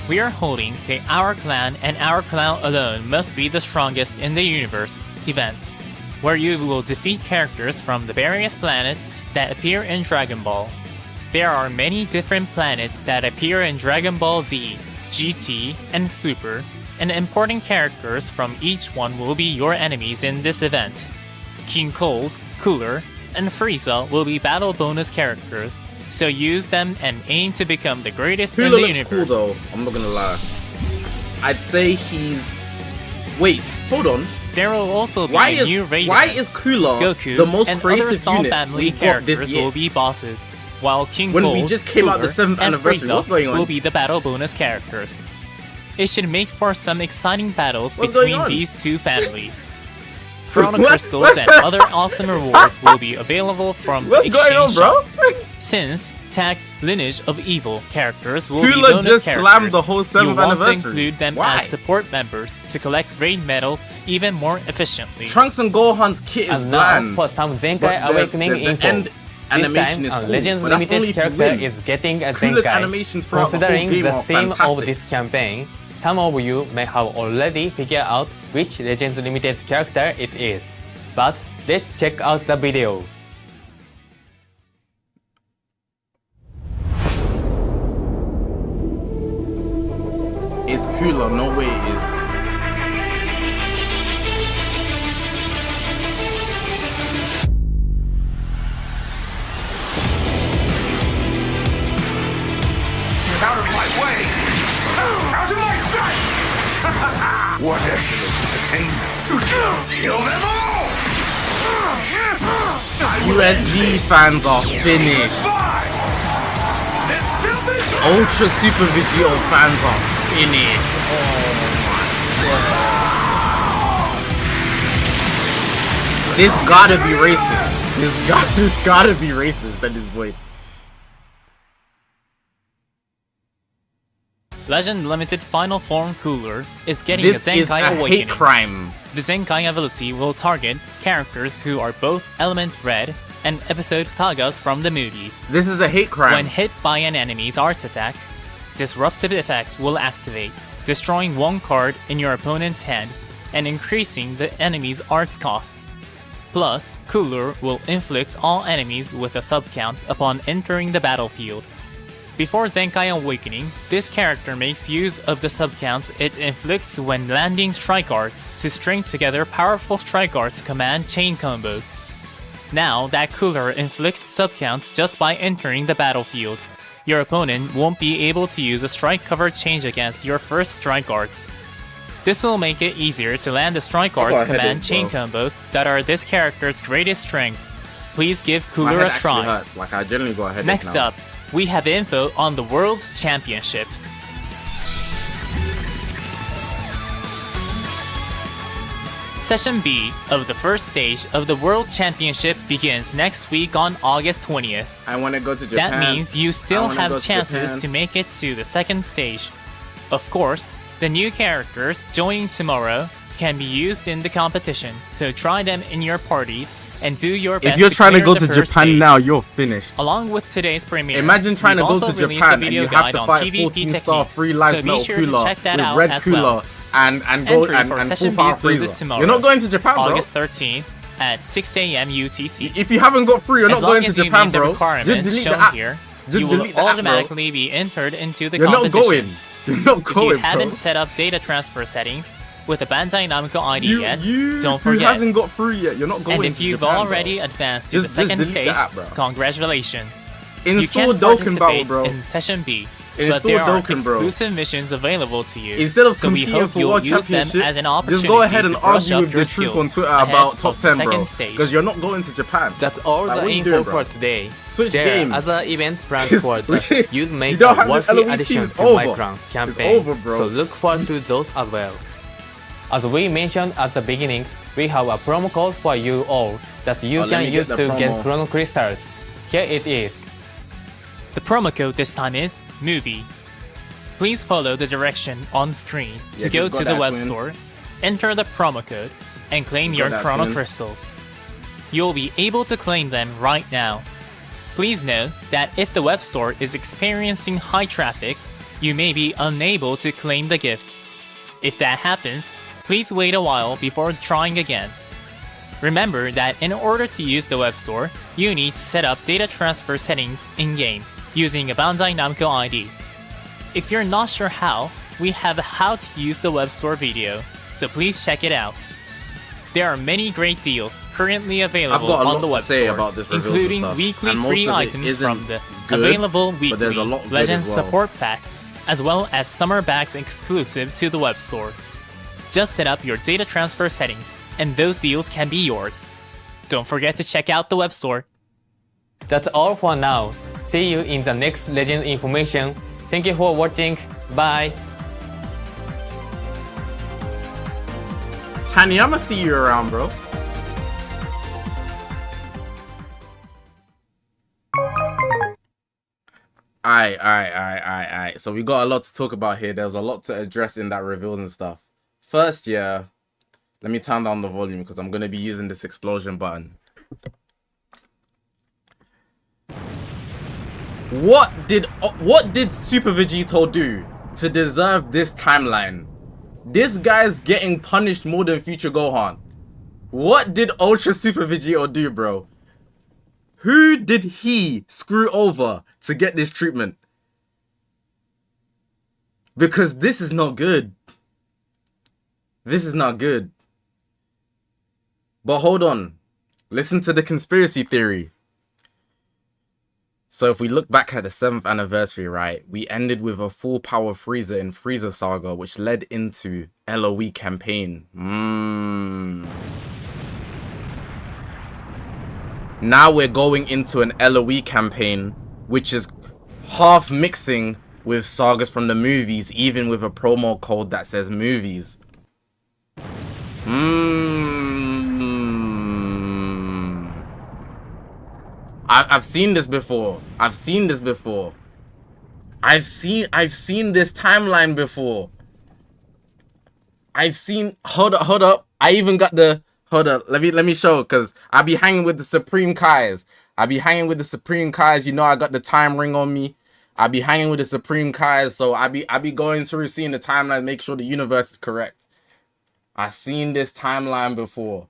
D: We are holding the Our Clan and Our Clan Alone Must Be the Strongest in the Universe event, where you will defeat characters from the various planets that appear in Dragon Ball. There are many different planets that appear in Dragon Ball Z, GT, and Super, and important characters from each one will be your enemies in this event. King Cold, Cooler, and Frieza will be battle bonus characters, so use them and aim to become the greatest in
A: Cooler
D: the
A: looks
D: universe.
A: cool though, I'm not gonna lie. I'd say he's... Wait, hold on.
D: There will also be
A: Why
D: a new raid
A: why
D: event.
A: is Cooler
D: Goku
A: the most
D: and
A: creative
D: other Saw
A: unit
D: family
A: we got
D: characters
A: this year?
D: will be bosses, while King
A: When
D: Cold,
A: we just came out the
D: Cooler,
A: 7th
D: and
A: anniversary,
D: Frieza
A: what's going on?
D: will be the battle bonus characters. It should make for some exciting battles
A: What's going
D: between
A: on?
D: these two families. Chrono
A: What?
D: Crystals and other awesome rewards will be available from the
A: What's going on,
D: exchange
A: bro?
D: shop. Since tag Lineage of Evil characters will be
A: Cooler
D: bonus
A: just
D: characters,
A: slammed the whole 7th
D: you'll want
A: anniversary.
D: to include them
A: Why?
D: as support members to collect raid medals even more efficiently.
A: Trunks and Gohan's kit is
C: and now
A: bland.
C: for some
A: but
C: Zenkai
A: the-
C: Awakening
A: the
C: info.
A: end
C: This
A: animation
C: time,
A: is
C: a
A: cool,
C: Legends
A: but that's only
C: Limited
A: if you
C: character
A: win.
C: is getting a
A: Cooler's
C: Zenkai.
A: animations throughout the whole
C: Considering
A: game
C: the
A: are
C: theme
A: fantastic.
C: of this campaign, some of you may have already figured out which Legends Limited character it is. But let's check out the video.
A: It's Cooler, no way it is.
F: What excellent entertainment! Kill them all!
A: USD fans are finished.
F: Fine! It's filthy!
A: Ultra Super Vegito fans are finished. This gotta be racist. This gotta be racist at this point.
D: Legend Limited Final Form Cooler is getting
A: This
D: a
A: is
D: Zenkai
A: a
D: Awakening.
A: hate crime.
D: The Zenkai ability will target characters who are both Element Red and episode sagas from the movies.
A: This is a hate crime.
D: When hit by an enemy's arts attack, Disruptive Effect will activate, destroying one card in your opponent's hand and increasing the enemy's arts costs. Plus, Cooler will inflict all enemies with a subcount upon entering the battlefield. Before Zenkai Awakening, this character makes use of the subcounts it inflicts when landing strike arts to string together powerful strike arts command chain combos. Now that Cooler inflicts subcounts just by entering the battlefield, your opponent won't be able to use a strike cover change against your first strike arts. This will make it easier to land the strike arts command chain combos that are this character's greatest strength. Please give
A: My
D: Cooler
A: head
D: a try.
A: actually hurts. Like I generally got a headache
D: Next
A: now.
D: up, we have info on the World Championship. Session B of the first stage of the World Championship begins next week on August 20th.
A: I want to go to Japan.
D: That means you still
A: wanna go
D: have
A: to
D: chances
A: Japan.
D: to make it to the second stage. Of course, the new characters joining tomorrow can be used in the competition, so try them in your parties and do your best
A: If you're trying to
D: clear
A: go
D: the
A: to
D: first
A: Japan
D: stage.
A: now, you're finished.
D: Along with today's premiere,
A: Imagine trying to
D: we've
A: go
D: also
A: to
D: released a
A: Japan and
D: video
A: you have
D: guide
A: to
D: on
A: fight
D: PvP
A: 14-star
D: techniques,
A: free live
D: so be
A: metal
D: sure to
A: cooler
D: check that
A: with
D: out
A: red
D: as
A: cooler
D: well.
A: and go
D: Entry
A: and
D: for
A: full
D: Session B
A: power
D: closes
A: freezer.
D: tomorrow,
A: You're not going to Japan, bro.
D: August 13th at 6 a.m. UTC.
A: If you haven't got free, you're
D: As
A: not going
D: long
A: to
D: as you
A: Japan,
D: meet the
A: bro.
D: requirements
A: Just delete
D: shown
A: the app.
D: here,
A: Just
D: you will
A: delete the app, bro.
D: automatically be entered into the
A: You're not
D: competition.
A: going. You're not
D: If
A: going,
D: you
A: bro.
D: haven't set up data transfer settings with a Bandai Namco ID yet, don't
A: who
D: forget.
A: hasn't got free yet? You're not going
D: And if
A: to
D: you've
A: Japan,
D: already
A: bro.
D: advanced to
A: Just
D: the second
A: delete the
D: stage,
A: app, bro.
D: congratulations. You
A: Install
D: can
A: Dokkan Battle,
D: participate
A: bro.
D: in Session B, but
A: Install
D: there are
A: Dokkan, bro.
D: exclusive missions available to you.
A: Instead of
D: so we
A: competing
D: hope
A: for
D: you'll
A: World
D: use them
A: Championship,
D: as an opportunity
A: just go ahead and
D: to brush
A: argue
D: up
A: with
D: your
A: the truth
D: skills
A: on Twitter
D: ahead
A: about
D: of
A: top
D: the
A: 10,
D: second
A: bro.
D: stage.
A: Because you're not going to Japan.
C: That's all
A: Like,
C: the
A: what you
C: info
A: doing,
C: for
A: bro?
C: today.
A: Switch
C: There
A: games.
C: are other event planned
A: It's-
C: for the Youth
A: you
C: Make
A: don't
C: a
A: have this
C: worthy
A: LOE
C: addition
A: team, it's
C: to
A: over.
C: my crown
A: It's
C: campaign.
A: over, bro.
C: So look forward to those as well. As we mentioned at the beginning, we have a promo code for you all that you
A: let me
C: can
A: get
C: use
A: the
C: to get
A: promo.
C: Chrono Crystals. Here it is.
D: The promo code this time is MOVIE. Please follow the direction on screen
A: Yeah,
D: to go
A: just got
D: to the
A: that,
D: web
A: twin.
D: store, enter the promo code, and claim
A: Just
D: your
A: got that,
D: Chrono
A: twin.
D: Crystals. You'll be able to claim them right now. Please note that if the web store is experiencing high traffic, you may be unable to claim the gift. If that happens, please wait a while before trying again. Remember that in order to use the web store, you need to set up data transfer settings in-game using a Bandai Namco ID. If you're not sure how, we have a how to use the web store video, so please check it out. There are many great deals currently available
A: got a
D: on
A: lot
D: the
A: to
D: web
A: say
D: store,
A: about this reveals
D: including
A: and stuff,
D: weekly
A: and most
D: free
A: of it
D: items
A: isn't
D: from the
A: good,
D: available
A: but there's a
D: weekly
A: lot good
D: Legends
A: as well.
D: support pack, as well as summer bags exclusive to the web store. Just set up your data transfer settings, and those deals can be yours. Don't forget to check out the web store.
C: That's all for now. See you in the next Legend information. Thank you for watching. Bye.
A: Tanya, I'ma see you around, bro. Alright. So we got a lot to talk about here. There's a lot to address in that reveals and stuff. First, yeah, let me turn down the volume because I'm gonna be using this explosion button. What did Super Vegito do to deserve this timeline? This guy's getting punished more than Future Gohan. What did Ultra Super Vegito do, bro? Who did he screw over to get this treatment? Because this is not good. This is not good. But hold on. Listen to the conspiracy theory. So if we look back at the 7th anniversary, right, we ended with a full power Frieza in Frieza Saga, which led into LOE campaign. Now we're going into an LOE campaign, which is half mixing with sagas from the movies, even with a promo code that says movies. I've seen this before. I've seen this before. I've seen this timeline before. Hold up. I even got the, hold up. Let me show, because I be hanging with the Supreme Kais. You know I got the time ring on me. I be hanging with the Supreme Kais, so I be going through seeing the timeline, make sure the universe is correct. I seen this timeline before.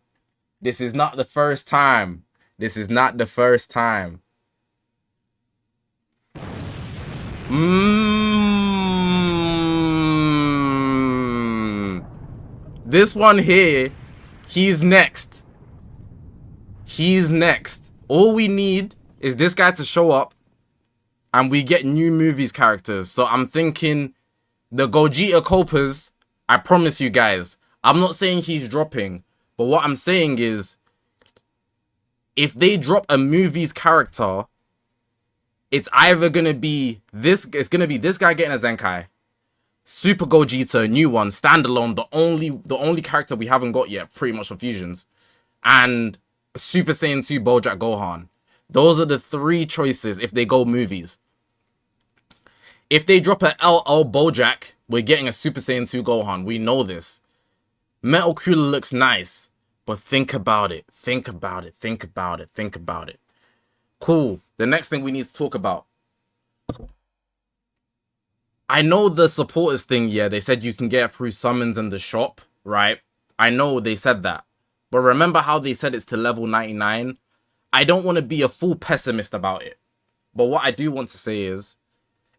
A: This is not the first time. This is not the first time. This one here, he's next. He's next. All we need is this guy to show up and we get new movies characters. So I'm thinking the Gogeta Copas, I promise you guys, I'm not saying he's dropping, but what I'm saying is, if they drop a movies character, it's either gonna be this. It's gonna be this guy getting a Zenkai, Super Gogeta, a new one, standalone, the only character we haven't got yet, pretty much for fusions, and Super Saiyan 2 Bojack Gohan. Those are the three choices if they go movies. If they drop an LL Bojack, we're getting a Super Saiyan 2 Gohan. We know this. Metal Cooler looks nice, but think about it. Think about it. Think about it. Think about it. Cool. The next thing we need to talk about. I know the supporters thing, yeah, they said you can get it through summons in the shop, right? I know they said that. But remember how they said it's to level 99? I don't want to be a full pessimist about it. But what I do want to say is,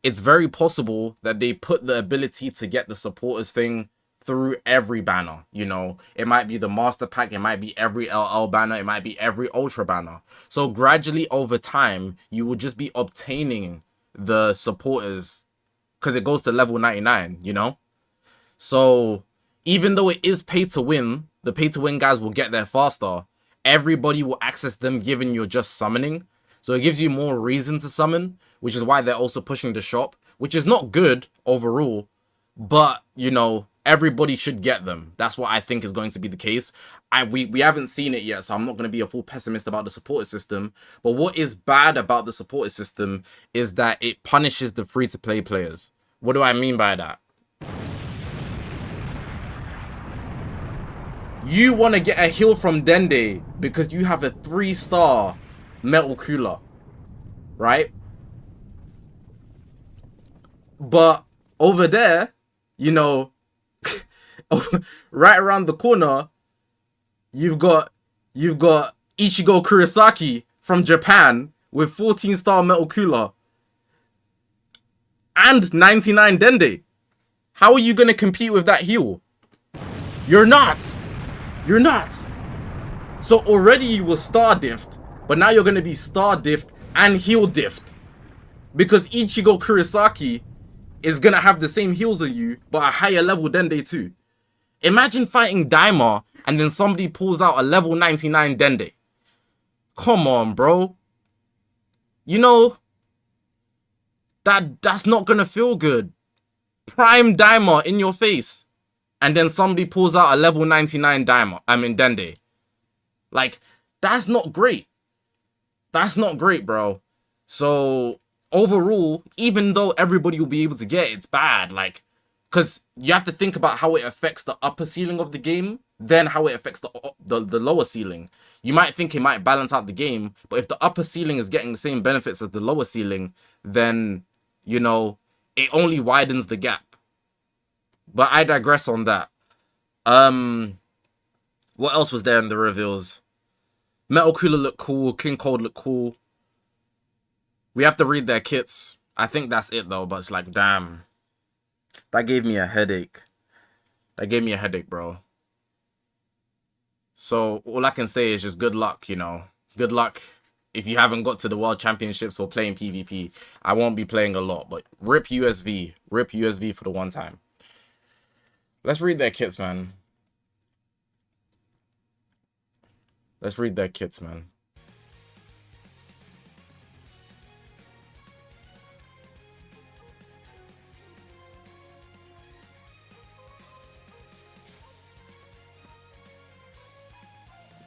A: it's very possible that they put the ability to get the supporters thing through every banner. You know, it might be the master pack, it might be every LL banner, it might be every ultra banner. So gradually over time, you will just be obtaining the supporters because it goes to level 99, you know? So even though it is pay to win, the pay to win guys will get there faster. Everybody will access them given you're just summoning. So it gives you more reason to summon, which is why they're also pushing the shop, which is not good overall, but you know, everybody should get them. That's what I think is going to be the case. We haven't seen it yet, so I'm not going to be a full pessimist about the supporter system. But what is bad about the supporter system is that it punishes the free-to-play players. What do I mean by that? You want to get a heal from Dende because you have a 3-star Metal Cooler, right? But over there, you know, right around the corner, you've got Ichigo Kurosaki from Japan with 14-star Metal Cooler and 99 Dende. How are you going to compete with that heal? You're not. You're not. So already you were star diffed, but now you're going to be star diffed and heal diffed. Because Ichigo Kurosaki is going to have the same heals as you, but a higher level Dende too. Imagine fighting Daima and then somebody pulls out a level 99 Dende. Come on, bro. You know, that's not going to feel good. Prime Daima in your face. And then somebody pulls out a level 99 Dende. Like, that's not great. That's not great, bro. So, overall, even though everybody will be able to get it, it's bad. Like, because you have to think about how it affects the upper ceiling of the game, then how it affects the lower ceiling. You might think it might balance out the game, but if the upper ceiling is getting the same benefits as the lower ceiling, then, you know, it only widens the gap. But I digress on that. What else was there in the reveals? Metal Cooler looked cool. King Cold looked cool. We have to read their kits. I think that's it though, but it's like, damn. That gave me a headache. That gave me a headache, bro. So all I can say is just good luck, you know. Good luck if you haven't got to the World Championships or playing PvP. I won't be playing a lot, but rip USV. Rip USV for the one time. Let's read their kits, man. Let's read their kits, man.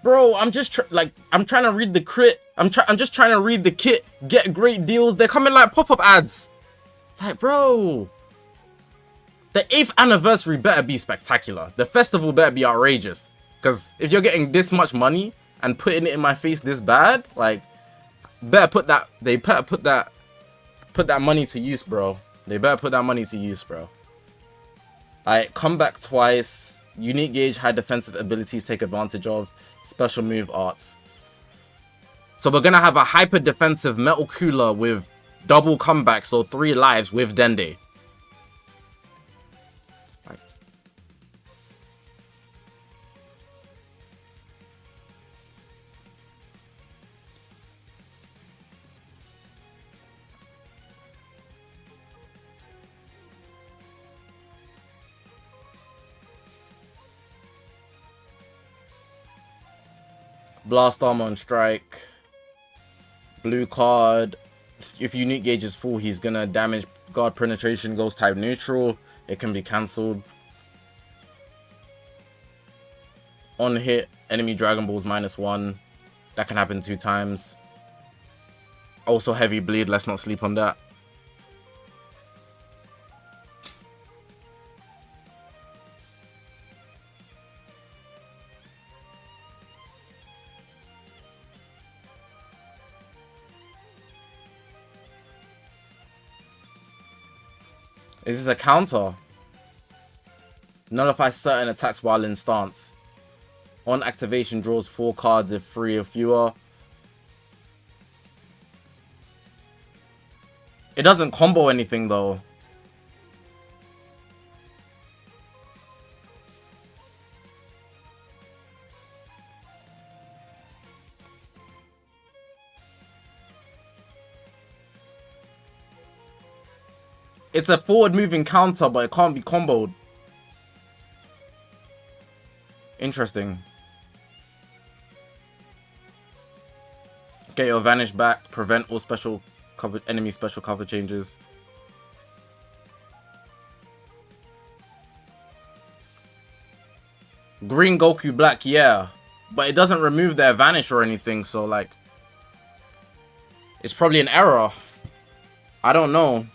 A: Bro, I'm just I'm trying to read the crit. I'm just trying to read the kit. Get great deals. They're coming like pop-up ads. Like, bro. The 8th anniversary better be spectacular. The festival better be outrageous. Because if you're getting this much money and putting it in my face this bad, like, better put that. They better put that money to use, bro. They better put that money to use, bro. Alright, come back twice. Unique gauge, high defensive abilities take advantage of. Special move arts. So we're gonna have a hyper defensive metal cooler with double comeback, so 3 lives with Dende. Right. Blast armor on strike. Blue card. If unique gauge is full, he's gonna damage guard penetration, goes type neutral. It can be cancelled. On hit, enemy Dragon Balls -1. That can happen 2 times. Also heavy bleed, let's not sleep on that. Is this a counter? Nullify certain attacks while in stance. On activation, draws 4 cards if 3 or fewer. It doesn't combo anything though. It's a forward moving counter, but it can't be comboed. Interesting. Get your vanish back. Prevent all special cover enemy special cover changes. Green Goku Black, yeah. But it doesn't remove their vanish or anything, so like it's probably an error. I don't know.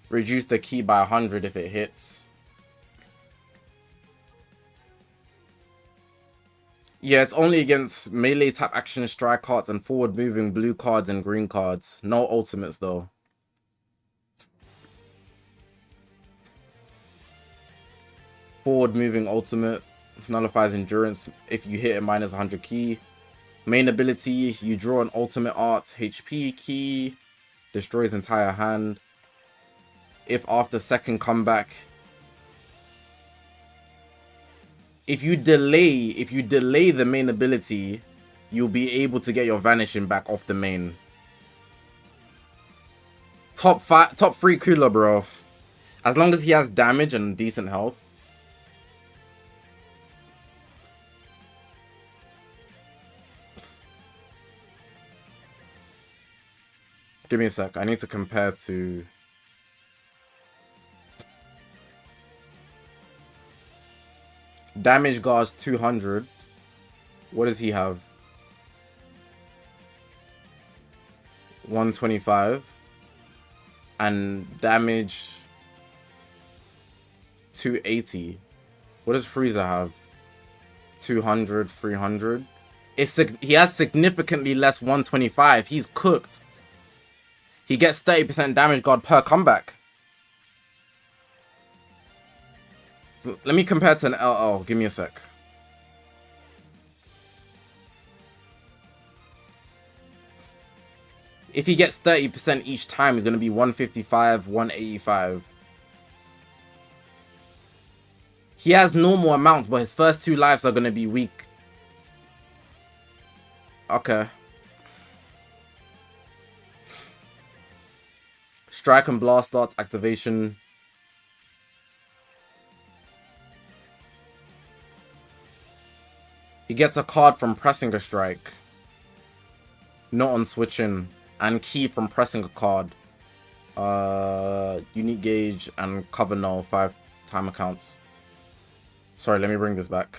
A: Reduce the key by 100 if it hits. Yeah, it's only against melee tap action strike cards and forward moving blue cards and green cards. No ultimates though. Forward moving ultimate nullifies endurance if you hit a -100 key. Main ability, you draw an ultimate art HP key. Destroys entire hand. If after second comeback, if you delay the main ability, you'll be able to get your vanishing back off the main. Top 3 cooler, bro. As long as he has damage and decent health. Give me a sec. I need to compare to. Damage guards 200. What does he have? 125. And damage 280. What does Frieza have? 200, 300. He has significantly less 125. He's cooked. He gets 30% damage guard per comeback. Let me compare to an LL. Give me a sec. If he gets 30% each time, he's going to be 155, 185. He has normal amounts, but his first 2 lives are going to be weak. Okay. Strike and blast darts activation. He gets a card from pressing a strike. Not on switching. And key from pressing a card. Unique gauge and cover null 5 time accounts. Sorry, let me bring this back.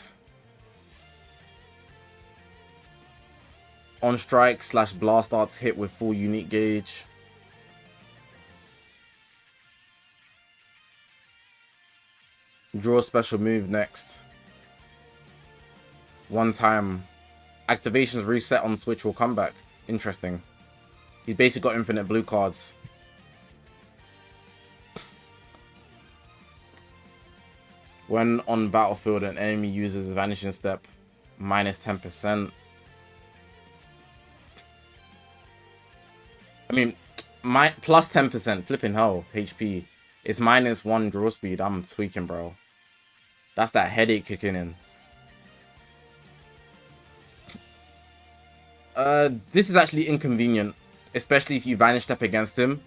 A: On strike / blast darts hit with full unique gauge. Draw special move next. 1 time. Activations reset on switch will come back. Interesting. He's basically got infinite blue cards. When on battlefield, an enemy uses vanishing step, minus 10%. I mean, plus 10%. Flipping hell, HP. It's minus 1 draw speed. I'm tweaking, bro. That's that headache kicking in. This is actually inconvenient, especially if you vanish step against him.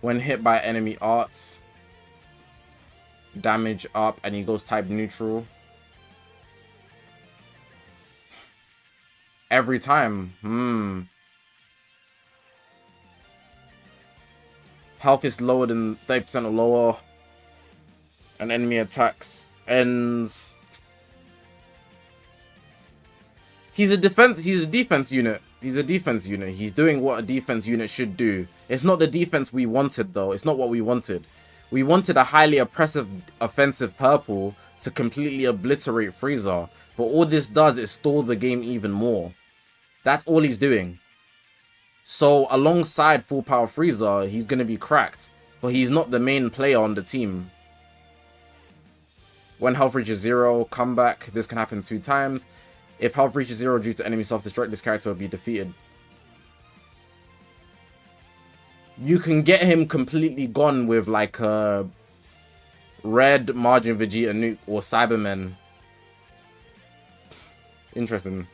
A: When hit by enemy arts, damage up, and he goes type neutral. Every time. Health is lower than 30% or lower. An enemy attacks ends. He's a defense unit. He's a defense unit. He's doing what a defense unit should do. It's not the defense we wanted, though. It's not what we wanted. We wanted a highly oppressive offensive purple to completely obliterate Frieza. But all this does is stall the game even more. That's all he's doing. So alongside full power Frieza, he's going to be cracked. But he's not the main player on the team. When health reaches 0, come back. This can happen 2 times. If health reaches 0 due to enemy self-destruct, this character will be defeated. You can get him completely gone with like a red Margin Vegeta nuke or Cybermen. Interesting.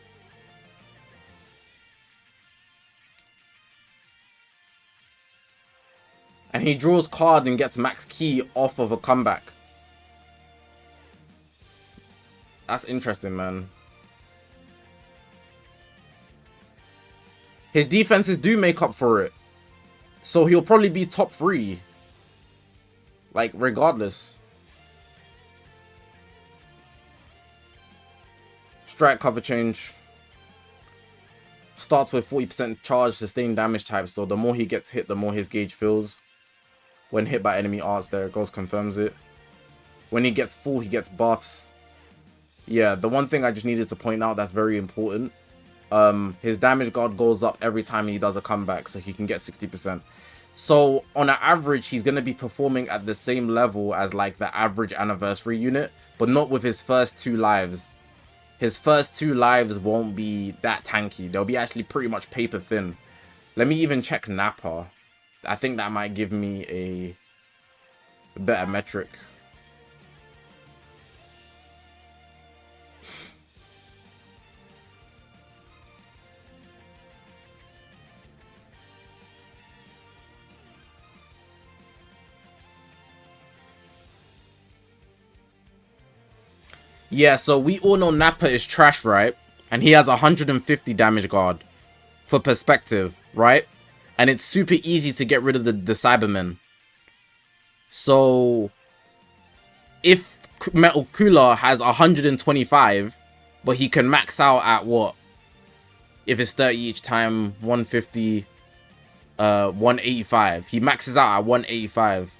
A: And he draws card and gets max key off of a comeback. That's interesting, man. His defenses do make up for it. So he'll probably be top 3. Like, regardless. Strike cover change. Starts with 40% charge, sustained damage type. So the more he gets hit, the more his gauge fills. When hit by enemy arts, there it goes, confirms it. When he gets full, he gets buffs. Yeah, the one thing I just needed to point out that's very important. His damage guard goes up every time he does a comeback, so he can get 60%. So on an average, he's going to be performing at the same level as like the average anniversary unit, but not with his first 2 lives. His first 2 lives won't be that tanky. They'll be actually pretty much paper thin. Let me even check Nappa. I think that might give me a better metric. Yeah, so we all know Nappa is trash, right? And he has 150 damage guard. For perspective, right? And it's super easy to get rid of the Cybermen. So if Metal Cooler has 125, but he can max out at what? If it's 30 each time, 150, 185. He maxes out at 185.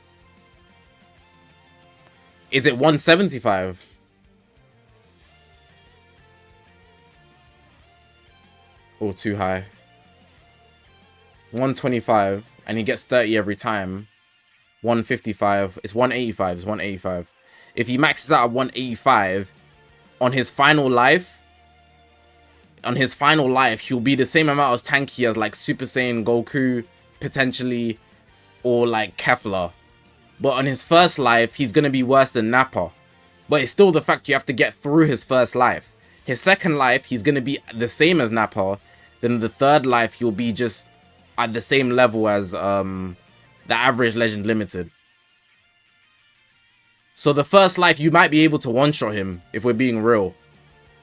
A: Is it 175? Or too high. 125, and he gets 30 every time. 155. It's 185. It's 185. if he maxes out at 185, on his final life, he'll be the same amount as tanky as like Super Saiyan Goku, potentially, or like Kefla. But on his first life, he's gonna be worse than Nappa. But it's still the fact you have to get through his first life. His second life, he's gonna be the same as Nappa. Then the third life, he'll be just at the same level as the average Legend Limited. So the first life, you might be able to one-shot him, if we're being real.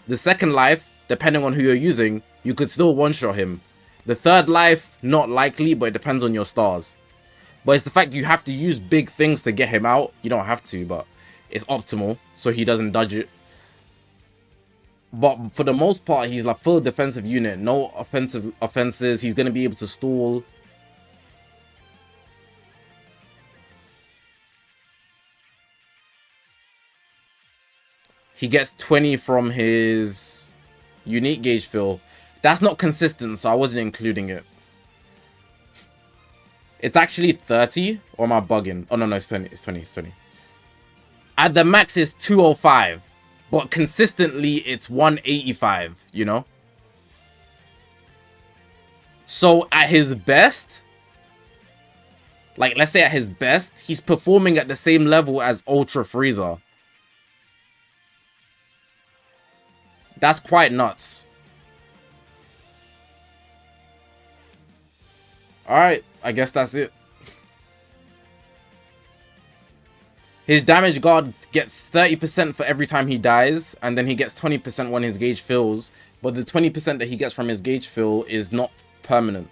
A: The second life, depending on who you're using, you could still one-shot him. The third life, not likely, but it depends on your stars. But it's the fact you have to use big things to get him out. You don't have to, but it's optimal, so he doesn't dodge it. But for the most part, he's like full defensive unit. No offenses. He's going to be able to stall. He gets 20 from his unique gauge fill. That's not consistent, so I wasn't including it. It's actually 30, or am I bugging? Oh, no, it's 20. It's 20. It's 20. At the max, it's 205. But consistently, it's 185, you know? So, at his best, like, let's say at his best, he's performing at the same level as Ultra Frieza. That's quite nuts. Alright, I guess that's it. His damage guard gets 30% for every time he dies, and then he gets 20% when his gauge fills. But the 20% that he gets from his gauge fill is not permanent.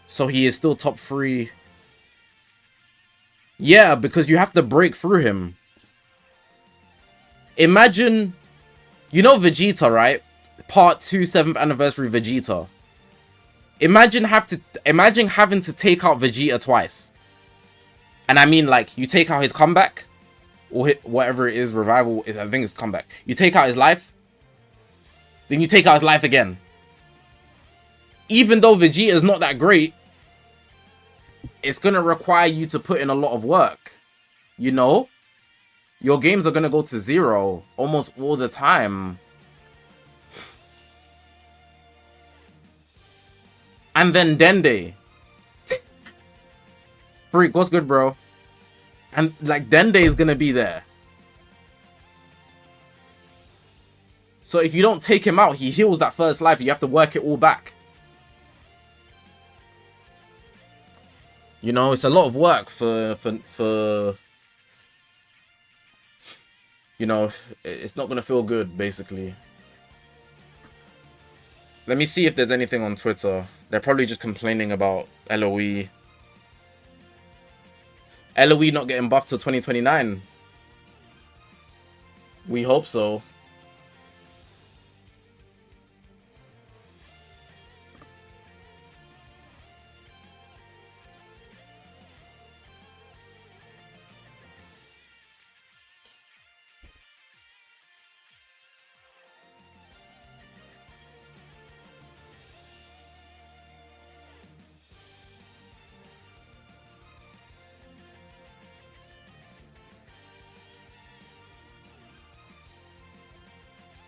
A: So he is still top 3. Yeah, because you have to break through him. Imagine, you know Vegeta, right? Part 2, 7th anniversary Vegeta. Imagine having to take out Vegeta twice. And I mean, like, you take out his comeback, or whatever it is, revival, I think it's comeback. You take out his life, then you take out his life again. Even though Vegeta is not that great, it's gonna require you to put in a lot of work. You know? Your games are gonna go to 0 almost all the time. And then Dende. Freak, what's good, bro? And, like, Dende is gonna be there. So if you don't take him out, he heals that first life. You have to work it all back. You know, it's a lot of work for you know, it's not gonna feel good, basically. Let me see if there's anything on Twitter. They're probably just complaining about LOE. LOE not getting buffed till 2029. We hope so.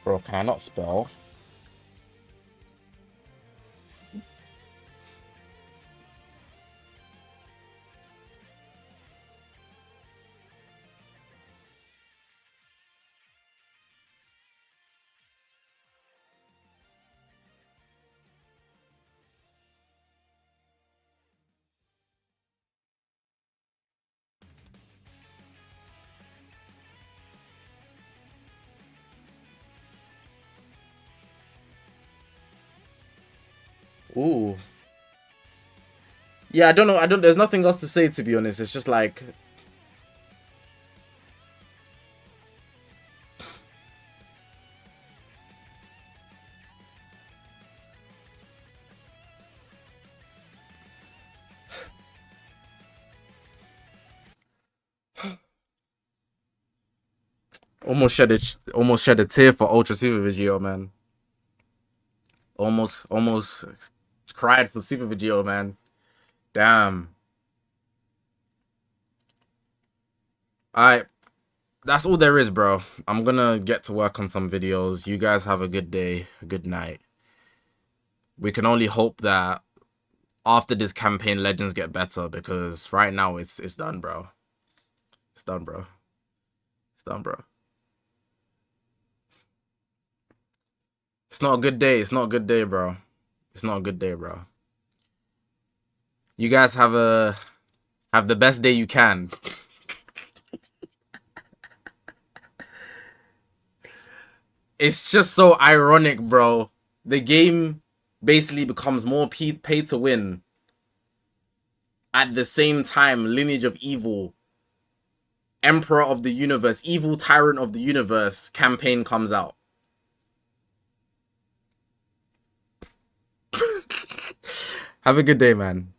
A: Bro, can I not spell? Ooh. Yeah, I don't know. There's nothing else to say, to be honest. It's just like, almost shed a tear for Ultra Super Vegito, man. Almost cried for Super Vegito, man. Damn. Alright, that's all there is, bro. I'm gonna get to work on some videos. You guys have a good day, a good night. We can only hope that after this campaign, Legends get better, because right now it's done, bro. It's done, bro. It's done, bro. It's not a good day. It's not a good day, bro. It's not a good day, bro. You guys have the best day you can. It's just so ironic, bro. The game basically becomes more pay to win. At the same time, Lineage of Evil, Emperor of the Universe, Evil Tyrant of the Universe campaign comes out. Have a good day, man.